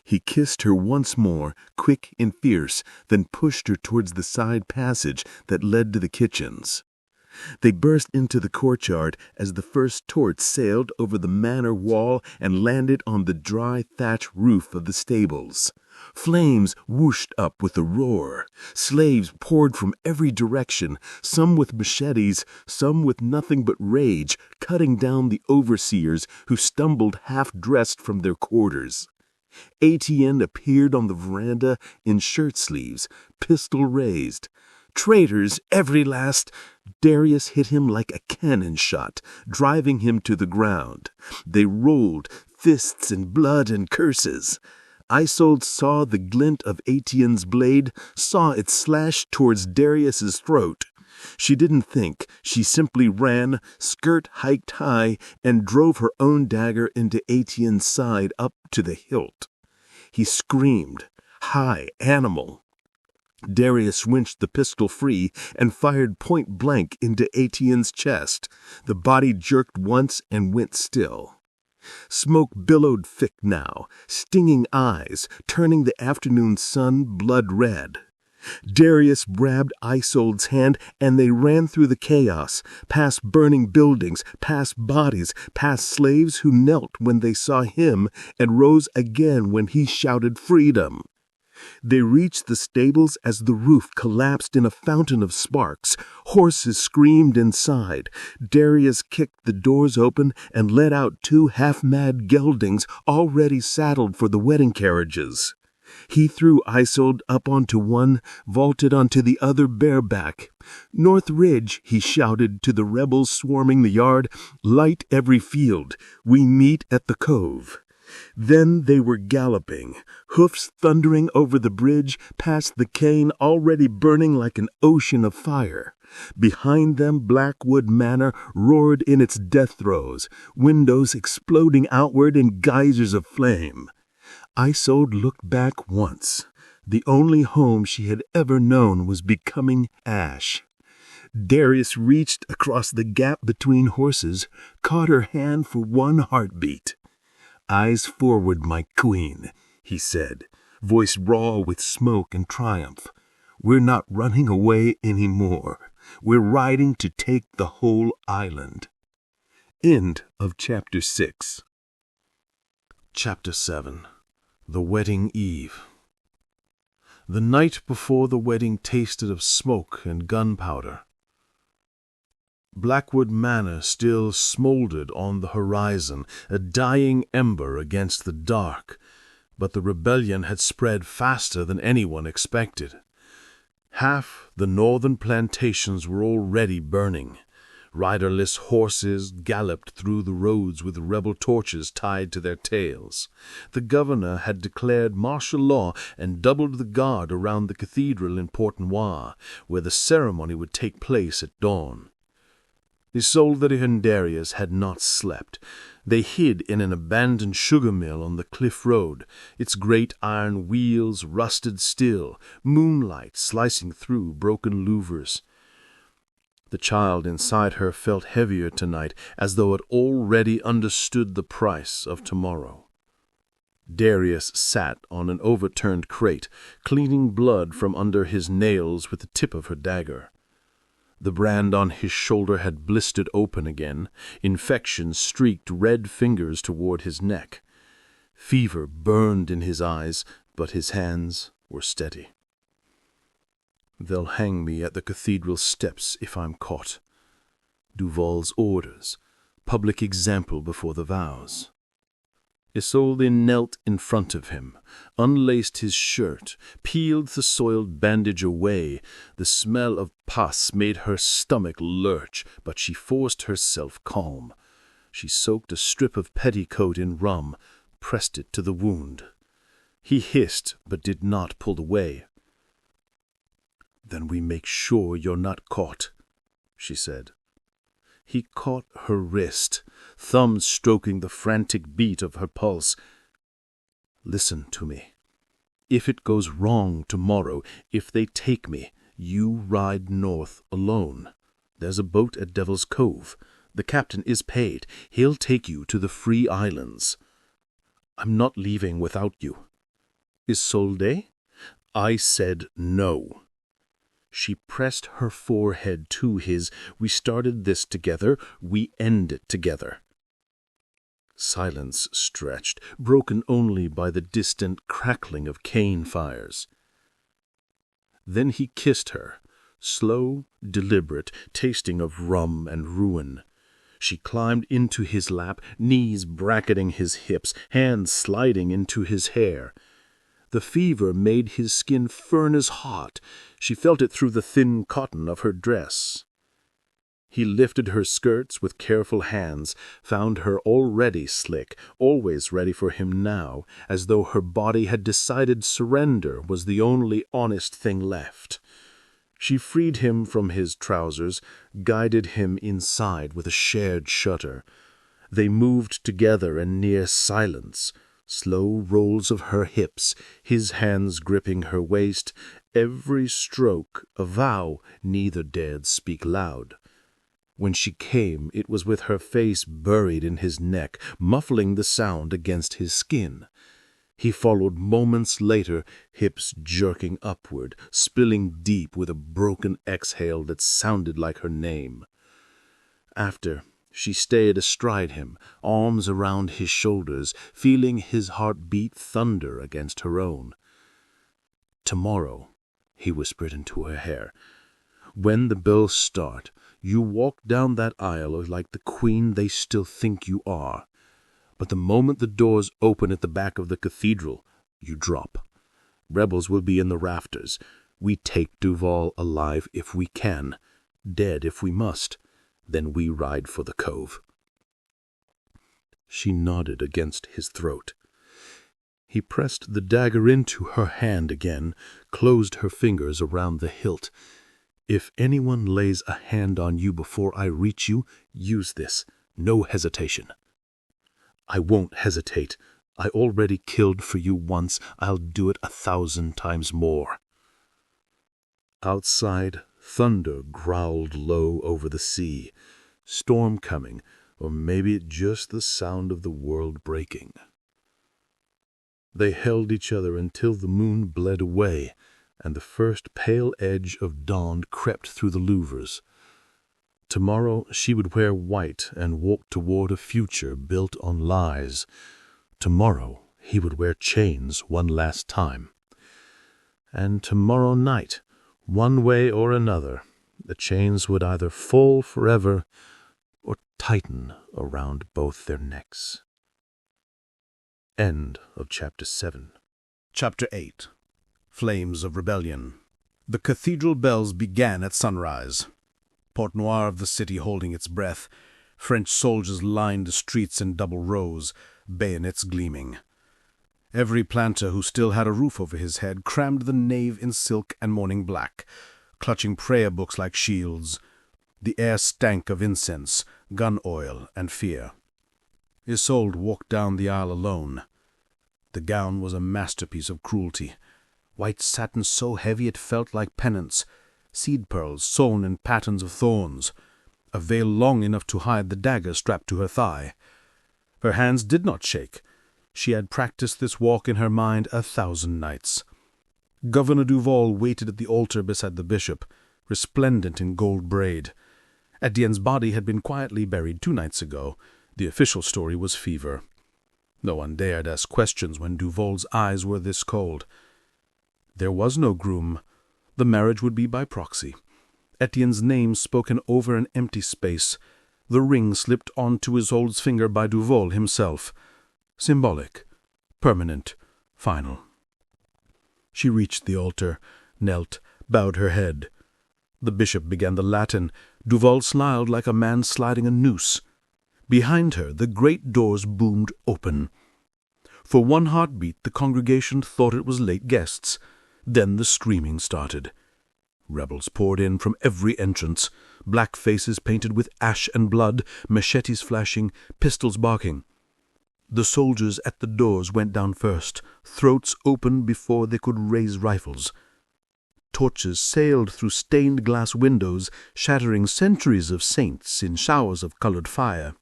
S1: He kissed her once more, quick and fierce, then pushed her towards the side passage that led to the kitchens. They burst into the courtyard as the first torch sailed over the manor wall and landed on the dry thatch roof of the stables. Flames whooshed up with a roar. Slaves poured from every direction, some with machetes, some with nothing but rage, cutting down the overseers who stumbled half-dressed from their quarters. Etienne appeared on the veranda in shirt-sleeves, pistol raised. "Traitors, every last—" Darius hit him like a cannon shot, driving him to the ground. They rolled, fists and blood and curses. Isolde saw the glint of Etienne's blade, saw it slash towards Darius's throat. She didn't think. She simply ran, skirt hiked high, and drove her own dagger into Etienne's side up to the hilt. He screamed, "High animal!" Darius wrenched the pistol free and fired point blank into Etienne's chest. The body jerked once and went still. Smoke billowed thick now, stinging eyes, turning the afternoon sun blood red. Darius grabbed Isolde's hand, and they ran through the chaos, past burning buildings, past bodies, past slaves who knelt when they saw him and rose again when he shouted freedom. They reached the stables as the roof collapsed in a fountain of sparks. Horses screamed inside. Darius kicked the doors open and let out two half-mad geldings already saddled for the wedding carriages. He threw Isolde up onto one, vaulted onto the other bareback. "North Ridge," he shouted to the rebels swarming the yard, "light every field. We meet at the cove." Then they were galloping, hoofs thundering over the bridge, past the cane already burning like an ocean of fire. Behind them Blackwood Manor roared in its death throes, windows exploding outward in geysers of flame. Isolde looked back once. The only home she had ever known was becoming ash. Darius reached across the gap between horses, caught her hand for one heartbeat. "Eyes forward, my queen," he said, voice raw with smoke and triumph. "We're not running away any more. We're riding to take the whole island." End of Chapter 6.
S3: Chapter 7. The Wedding Eve. The night before the wedding tasted of smoke and gunpowder. Blackwood Manor still smoldered on the horizon, a dying ember against the dark, but the rebellion had spread faster than anyone expected. Half the northern plantations were already burning. Riderless horses galloped through the roads with rebel torches tied to their tails. The governor had declared martial law and doubled the guard around the cathedral in Port-Noire, where the ceremony would take place at dawn. Isolde and Darius had not slept. They hid in an abandoned sugar mill on the cliff road, its great iron wheels rusted still, moonlight slicing through broken louvers. The child inside her felt heavier tonight, as though it already understood the price of tomorrow. Darius sat on an overturned crate, cleaning blood from under his nails with the tip of her dagger. The brand on his shoulder had blistered open again. Infection streaked red fingers toward his neck. Fever burned in his eyes, but his hands were steady. They'll hang me at the cathedral steps if I'm caught. Duval's orders, public example before the vows. Isolde knelt in front of him, unlaced his shirt, peeled the soiled bandage away. The smell of pus made her stomach lurch, but she forced herself calm. She soaked a strip of petticoat in rum, pressed it to the wound. He hissed, but did not pull away. "Then we make sure you're not caught," she said. He caught her wrist, thumb stroking the frantic beat of her pulse. "Listen to me. If it goes wrong tomorrow, if they take me, you ride north alone. There's a boat at Devil's Cove. The captain is paid. He'll take you to the Free Islands. I'm not leaving without you." "Isolde?" "I said no." She pressed her forehead to his. "We started this together. We end it together." Silence stretched, broken only by the distant crackling of cane fires. Then he kissed her, slow, deliberate, tasting of rum and ruin. She climbed into his lap, knees bracketing his hips, hands sliding into his hair. The fever made his skin furnace hot. She felt it through the thin cotton of her dress. He lifted her skirts with careful hands, found her already slick, always ready for him now, as though her body had decided surrender was the only honest thing left. She freed him from his trousers, guided him inside with a shared shudder. They moved together in near silence, slow rolls of her hips, his hands gripping her waist, every stroke a vow neither dared speak loud. When she came, it was with her face buried in his neck, muffling the sound against his skin. He followed moments later, hips jerking upward, spilling deep with a broken exhale that sounded like her name. After, she stayed astride him, arms around his shoulders, feeling his heart beat thunder against her own. "Tomorrow," he whispered into her hair, "when the bells start, you walk down that aisle like the queen they still think you are. But the moment the doors open at the back of the cathedral, you drop. Rebels will be in the rafters. We take Duval alive if we can, dead if we must. Then we ride for the cove." She nodded against his throat. He pressed the dagger into her hand again, closed her fingers around the hilt. "If anyone lays a hand on you before I reach you, use this. No hesitation." "I won't hesitate. I already killed for you once. I'll do it 1,000 times more." Outside, thunder growled low over the sea. Storm coming, or maybe just the sound of the world breaking. They held each other until the moon bled away, and the first pale edge of dawn crept through the louvers. Tomorrow she would wear white and walk toward a future built on lies. Tomorrow he would wear chains one last time. And tomorrow night, one way or another, the chains would either fall forever or tighten around both their necks. End of Chapter 7.
S1: Chapter 8. Flames of Rebellion. The cathedral bells began at sunrise. Port-Noire of the city holding its breath. French soldiers lined the streets in double rows, bayonets gleaming. Every planter who still had a roof over his head crammed the nave in silk and morning black, clutching prayer books like shields. The air stank of incense, gun oil, and fear. Isolde walked down the aisle alone. The gown was a masterpiece of cruelty. White satin so heavy it felt like penance.
S5: seed pearls sewn in patterns of thorns, a veil long enough to hide the dagger strapped to her thigh. Her hands did not shake. She had practiced this walk in her mind 1,000 nights. Governor Duval waited at the altar beside the bishop, resplendent in gold braid. Etienne's body had been quietly buried 2 nights ago. The official story was fever. No one dared ask questions when Duval's eyes were this cold. There was no groom. The marriage would be by proxy. Etienne's name spoken over an empty space. The ring slipped onto Isolde's finger by Duval himself. Symbolic, permanent, final. She reached the altar, knelt, bowed her head. The bishop began the Latin. Duval smiled like a man sliding a noose. Behind her, the great doors boomed open. For 1 heartbeat, the congregation thought it was late guests. Then the screaming started. Rebels poured in from every entrance, black faces painted with ash and blood, machetes flashing, pistols barking. The soldiers at the doors went down first, throats open before they could raise rifles. Torches sailed through stained glass windows, shattering centuries of saints in showers of colored fire.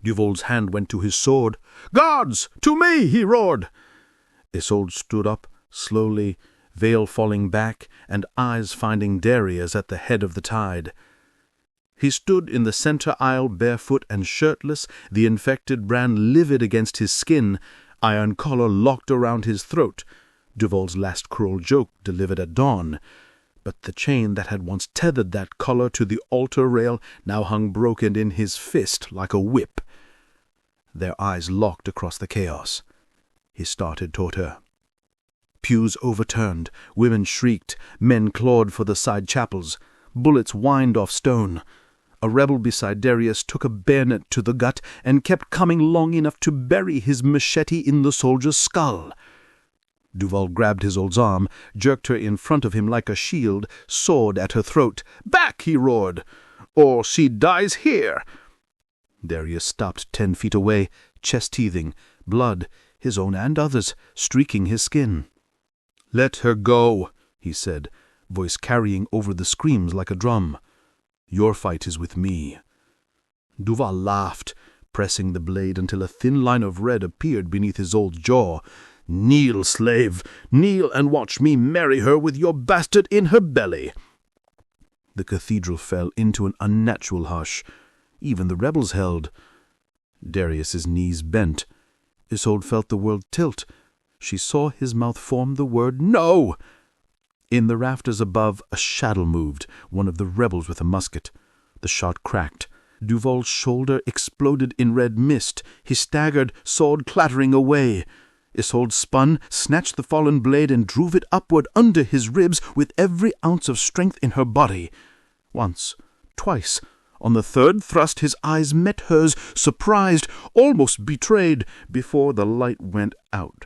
S5: Duval's hand went to his sword. "Guards, to me!" he roared. Isolde stood up, slowly, veil falling back, and eyes finding Darius at the head of the tide. He stood in the center aisle barefoot and shirtless, the infected brand livid against his skin, iron collar locked around his throat. Duval's last cruel joke delivered at dawn. But the chain that had once tethered that collar to the altar rail now hung broken in his fist like a whip. Their eyes locked across the chaos. He started toward her. Pews overturned, women shrieked, men clawed for the side chapels. Bullets whined off stone. A rebel beside Darius took a bayonet to the gut and kept coming long enough to bury his machete in the soldier's skull. Duval grabbed Isolde's arm, jerked her in front of him like a shield, sword at her throat. "Back!" he roared. "Or she dies here!" Darius stopped 10 feet away, chest heaving, blood, his own and others, streaking his skin. "Let her go," he said, voice carrying over the screams like a drum. "Your fight is with me." Duval laughed, pressing the blade until a thin line of red appeared beneath Isolde's jaw. "Kneel, slave, kneel and watch me marry her with your bastard in her belly." The cathedral fell into an unnatural hush. Even the rebels held. Darius's knees bent. Isolde felt the world tilt. She saw his mouth form the word "No!" In the rafters above, a shadow moved, one of the rebels with a musket. The shot cracked. Duval's shoulder exploded in red mist. He staggered, sword clattering away. Isolde spun, snatched the fallen blade, and drove it upward under his ribs with every ounce of strength in her body. Once, twice. On the third thrust his eyes met hers, surprised, almost betrayed, before the light went out.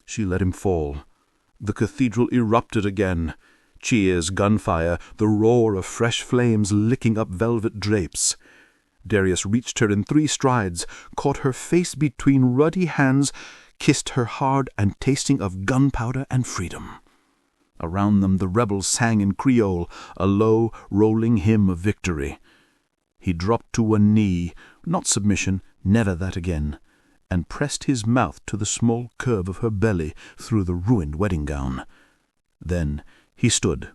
S5: She let him fall. The cathedral erupted again. Cheers, gunfire, the roar of fresh flames licking up velvet drapes. Darius reached her in 3 strides, caught her face between ruddy hands, kissed her hard and tasting of gunpowder and freedom. Around them the rebels sang in Creole, a low, rolling hymn of victory. He dropped to one knee, not submission, never that again, and pressed his mouth to the small curve of her belly through the ruined wedding gown. Then he stood,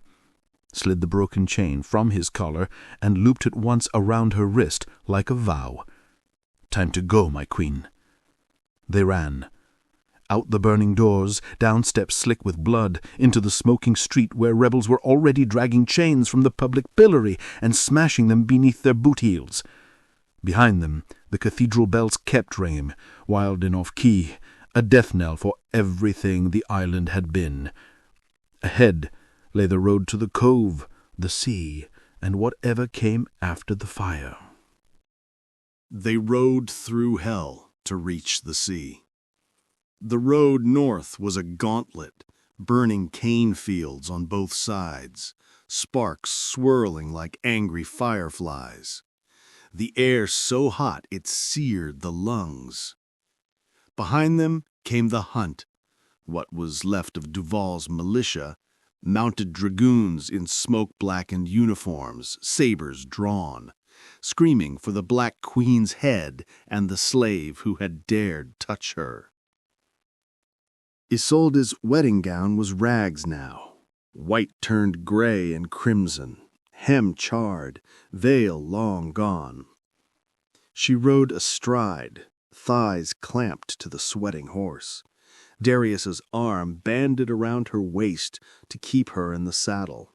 S5: slid the broken chain from his collar, and looped it once around her wrist like a vow. "Time to go, my queen." They ran. Out the burning doors, down steps slick with blood, into the smoking street where rebels were already dragging chains from the public pillory and smashing them beneath their boot heels. Behind them, the cathedral bells kept ringing, wild and off-key, a death knell for everything the island had been. Ahead lay the road to the cove, the sea, and whatever came after the fire.
S3: They rode through hell to reach the sea. The road north was a gauntlet, burning cane fields on both sides, sparks swirling like angry fireflies. The air so hot it seared the lungs. Behind them came the hunt, what was left of Duval's militia,
S5: mounted dragoons in smoke-blackened uniforms, sabers drawn, screaming for the Black Queen's head and the slave who had dared touch her. Isolde's wedding gown was rags now, white turned gray and crimson, hem charred, veil long gone. She rode astride, thighs clamped to the sweating horse. Darius's arm banded around her waist to keep her in the saddle.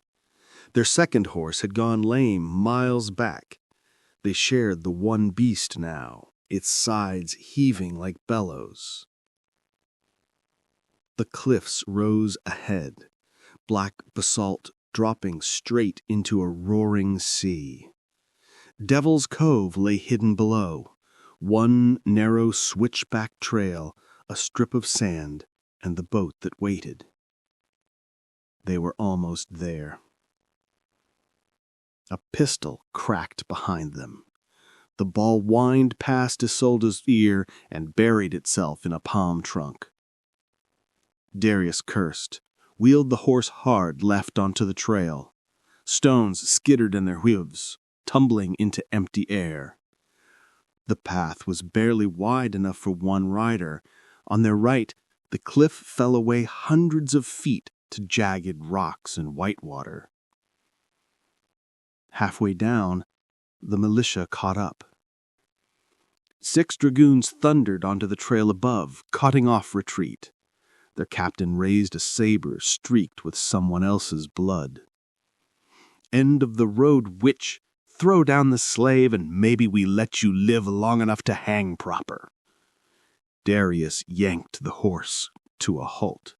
S5: Their second horse had gone lame miles back. They shared the one beast now, its sides heaving like bellows. The cliffs rose ahead, black basalt dropping straight into a roaring sea. Devil's Cove lay hidden below, one narrow switchback trail, a strip of sand, and the boat that waited. They were almost there. A pistol cracked behind them. The ball whined past Isolde's ear and buried itself in a palm trunk. Darius cursed, wheeled the horse hard left onto the trail. Stones skittered in their hooves, tumbling into empty air. The path was barely wide enough for one rider. On their right, the cliff fell away hundreds of feet to jagged rocks and whitewater. Halfway down, the militia caught up. 6 dragoons thundered onto the trail above, cutting off retreat. Their captain raised a saber streaked with someone else's blood. "End of the road, witch! Throw down the slave and maybe we let you live long enough to hang proper." Darius yanked the horse to a halt.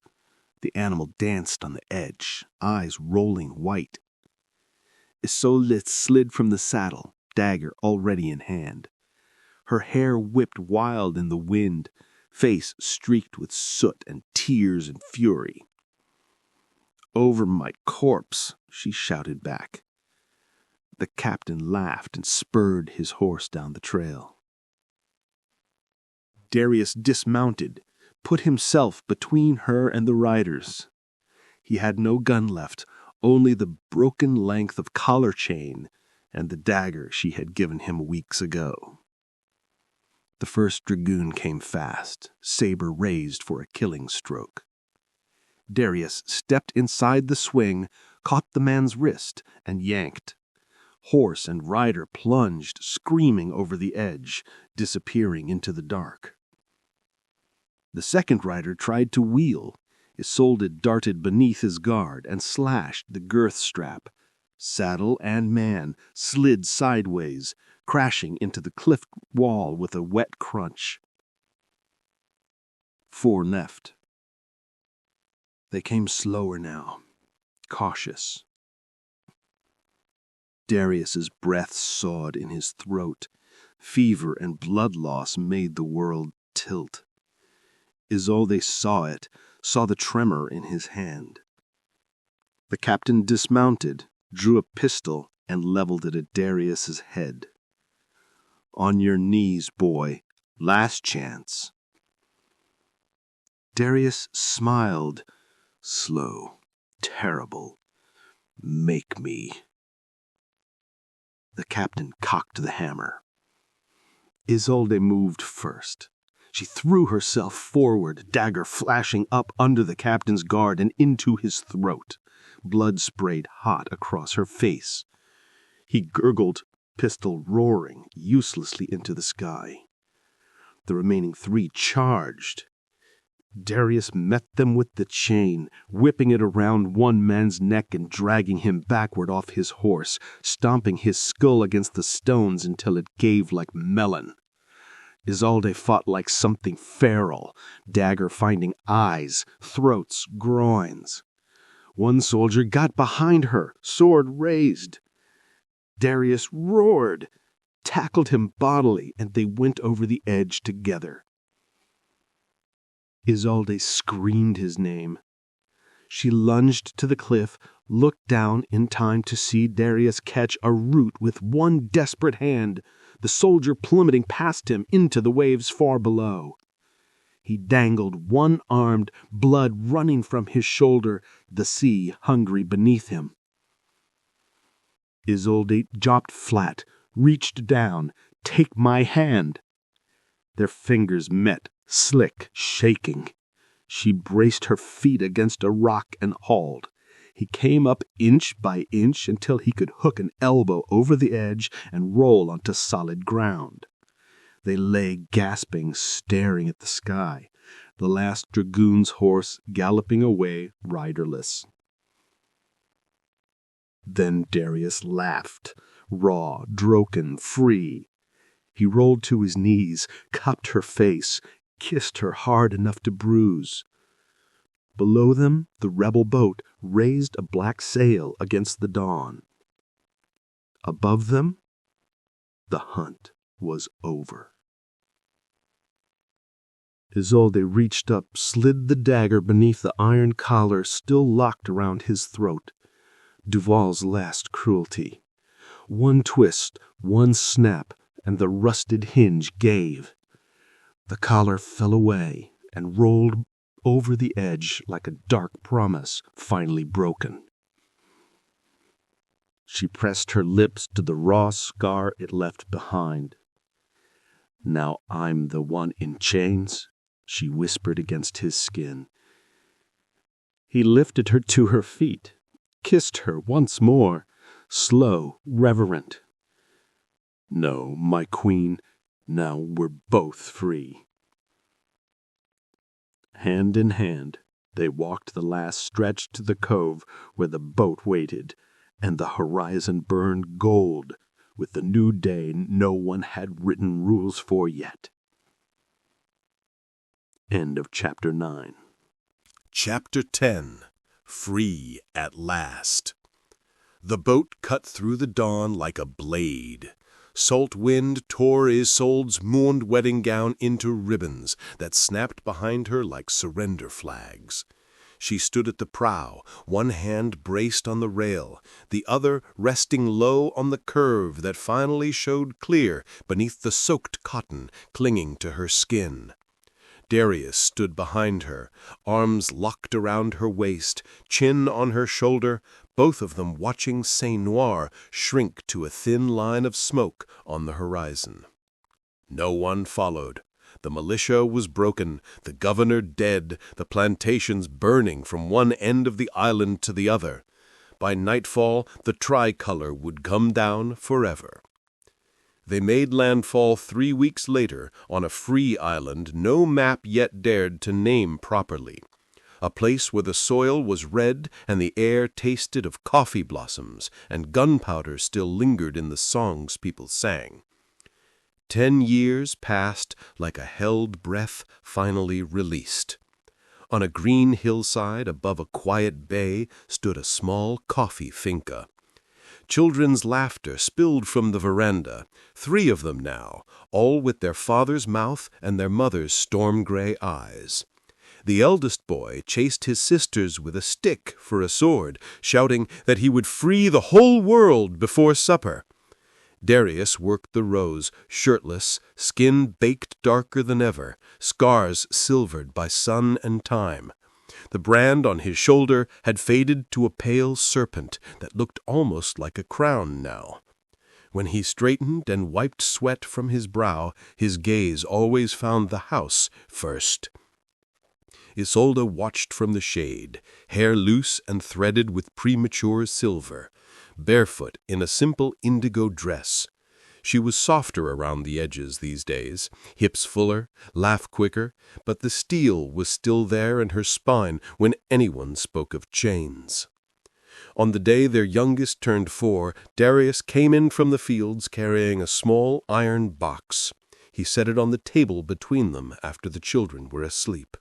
S5: The animal danced on the edge, eyes rolling white. Isolde slid from the saddle, dagger already in hand. Her hair whipped wild in the wind, face streaked with soot and tears and fury. "Over my corpse," she shouted back. The captain laughed and spurred his horse down the trail. Darius dismounted, put himself between her and the riders. He had no gun left, only the broken length of collar chain and the dagger she had given him weeks ago. The first dragoon came fast, saber raised for a killing stroke. Darius stepped inside the swing, caught the man's wrist, and yanked. Horse and rider plunged, screaming over the edge, disappearing into the dark. The second rider tried to wheel. Isolde darted beneath his guard and slashed the girth strap. Saddle and man slid sideways, crashing into the cliff wall with a wet crunch. 4 left. They came slower now, cautious. Darius's breath sawed in his throat. Fever and blood loss made the world tilt. Isolde saw it, saw the tremor in his hand. The captain dismounted, drew a pistol, and leveled it at Darius's head. "On your knees, boy. Last chance." Darius smiled, slow, terrible. "Make me." The captain cocked the hammer. Isolde moved first. She threw herself forward, dagger flashing up under the captain's guard and into his throat. Blood sprayed hot across her face. He gurgled, pistol roaring uselessly into the sky. The remaining 3 charged. Darius met them with the chain, whipping it around one man's neck and dragging him backward off his horse, stomping his skull against the stones until it gave like melon. Isolde fought like something feral, dagger finding eyes, throats, groins. One soldier got behind her, sword raised. Darius roared, tackled him bodily, and they went over the edge together. Isolde screamed his name. She lunged to the cliff, looked down in time to see Darius catch a root with one desperate hand, the soldier plummeting past him into the waves far below. He dangled one-armed, blood running from his shoulder, the sea hungry beneath him. Isolde dropped flat, reached down. "Take my hand." Their fingers met, slick, shaking. She braced her feet against a rock and hauled. He came up inch by inch until he could hook an elbow over the edge and roll onto solid ground. They lay gasping, staring at the sky, the last dragoon's horse galloping away riderless. Then Darius laughed, raw, broken, free. He rolled to his knees, cupped her face, kissed her hard enough to bruise. Below them, the rebel boat raised a black sail against the dawn. Above them, the hunt was over. Isolde reached up, slid the dagger beneath the iron collar still locked around his throat. Duval's last cruelty. One twist, one snap, and the rusted hinge gave. The collar fell away and rolled over the edge like a dark promise finally broken. She pressed her lips to the raw scar it left behind. "Now I'm the one in chains," she whispered against his skin. He lifted her to her feet, kissed her once more, slow, reverent. "No, my queen, now we're both free." Hand in hand, they walked the last stretch to the cove where the boat waited, and the horizon burned gold with the new day no one had written rules for yet. End of Chapter 9.
S4: Chapter 10. Free at last. The boat cut through the dawn like a blade. Salt wind tore Isolde's mourned wedding gown into ribbons that snapped behind her like surrender flags. She stood at the prow, one hand braced on the rail, the other resting low on the curve that finally showed clear beneath the soaked cotton clinging to her skin. Darius stood behind her, arms locked around her waist, chin on her shoulder, both of them watching Saint-Noire shrink to a thin line of smoke on the horizon. No one followed. The militia was broken, the governor dead, the plantations burning from one end of the island to the other. By nightfall, the tricolor would come down forever. They made landfall 3 weeks later on a free island no map yet dared to name properly. A place where the soil was red and the air tasted of coffee blossoms and gunpowder still lingered in the songs people sang. 10 years passed like a held breath finally released. On a green hillside above a quiet bay stood a small coffee finca. Children's laughter spilled from the veranda, 3 of them now, all with their father's mouth and their mother's storm-gray eyes. The eldest boy chased his sisters with a stick for a sword, shouting that he would free the whole world before supper. Darius worked the rows, shirtless, skin baked darker than ever, scars silvered by sun and time. The brand on his shoulder had faded to a pale serpent that looked almost like a crown now. When he straightened and wiped sweat from his brow, his gaze always found the house first. Isolde watched from the shade, hair loose and threaded with premature silver, barefoot in a simple indigo dress. She was softer around the edges these days, hips fuller, laugh quicker, but the steel was still there in her spine when anyone spoke of chains. On the day their youngest turned 4, Darius came in from the fields carrying a small iron box. He set it on the table between them after the children were asleep.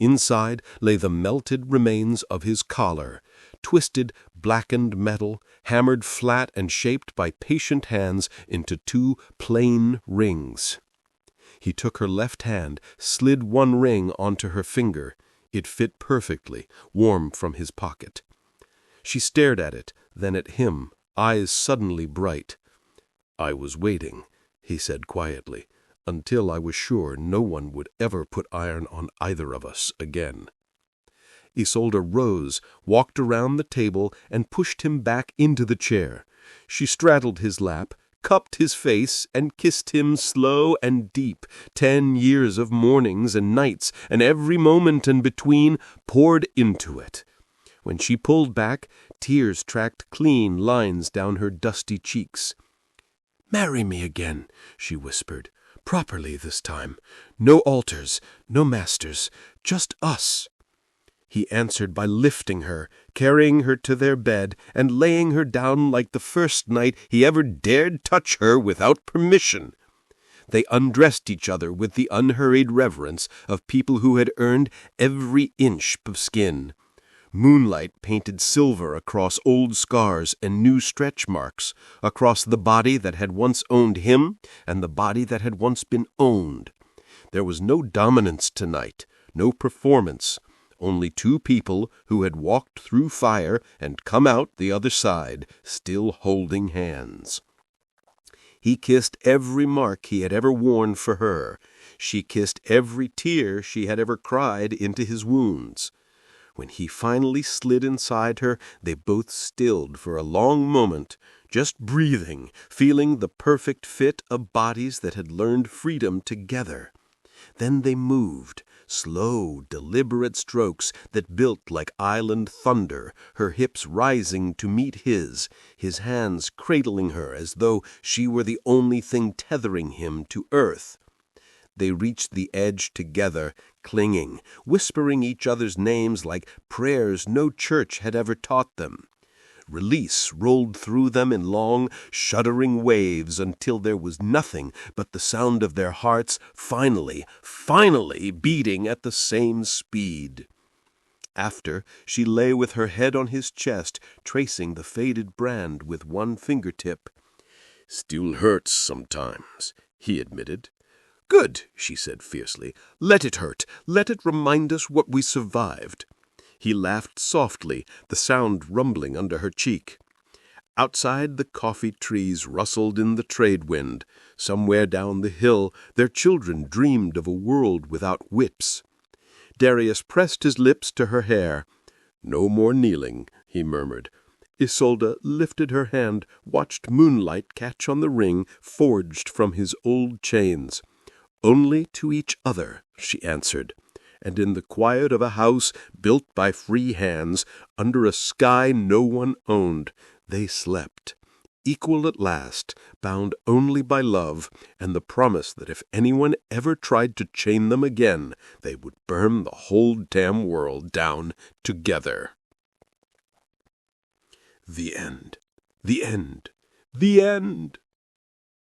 S4: Inside lay the melted remains of his collar, twisted, blackened metal, hammered flat and shaped by patient hands into 2 plain rings. He took her left hand, slid one ring onto her finger. It fit perfectly, warm from his pocket. She stared at it, then at him, eyes suddenly bright. "I was waiting," he said quietly.
S2: until I was sure no one would ever put iron on either of us again. Isolde rose, walked around the table, and pushed him back into the chair. She straddled his lap, cupped his face, and kissed him slow and deep. 10 years of mornings and nights, and every moment in between, poured into it. When she pulled back, tears tracked clean lines down her dusty cheeks. "Marry me again," she whispered. "Properly this time. No altars, no masters, just us." He answered by lifting her, carrying her to their bed, and laying her down like the first night he ever dared touch her without permission. They undressed each other with the unhurried reverence of people who had earned every inch of skin. Moonlight painted silver across old scars and new stretch marks, across the body that had once owned him and the body that had once been owned. There was no dominance tonight, no performance, only 2 people who had walked through fire and come out the other side, still holding hands. He kissed every mark he had ever worn for her. She kissed every tear she had ever cried into his wounds. When he finally slid inside her, they both stilled for a long moment, just breathing, feeling the perfect fit of bodies that had learned freedom together. Then they moved, slow, deliberate strokes that built like island thunder, her hips rising to meet his hands cradling her as though she were the only thing tethering him to earth. They reached the edge together, clinging, whispering each other's names like prayers no church had ever taught them. Release rolled through them in long, shuddering waves until there was nothing but the sound of their hearts finally beating at the same speed. After, she lay with her head on his chest, tracing the faded brand with one fingertip. "Still hurts sometimes," he admitted. "Good," she said fiercely. "Let it hurt. Let it remind us what we survived." He laughed softly, the sound rumbling under her cheek. Outside, the coffee trees rustled in the trade wind. Somewhere down the hill, their children dreamed of a world without whips. Darius pressed his lips to her hair. "No more kneeling," he murmured. Isolde lifted her hand, watched moonlight catch on the ring forged from his old chains. "Only to each other," she answered. And in the quiet of a house built by free hands, under a sky no one owned, they slept, equal at last, bound only by love and the promise that if anyone ever tried to chain them again, they would burn the whole damn world down together. The end. The end. The end.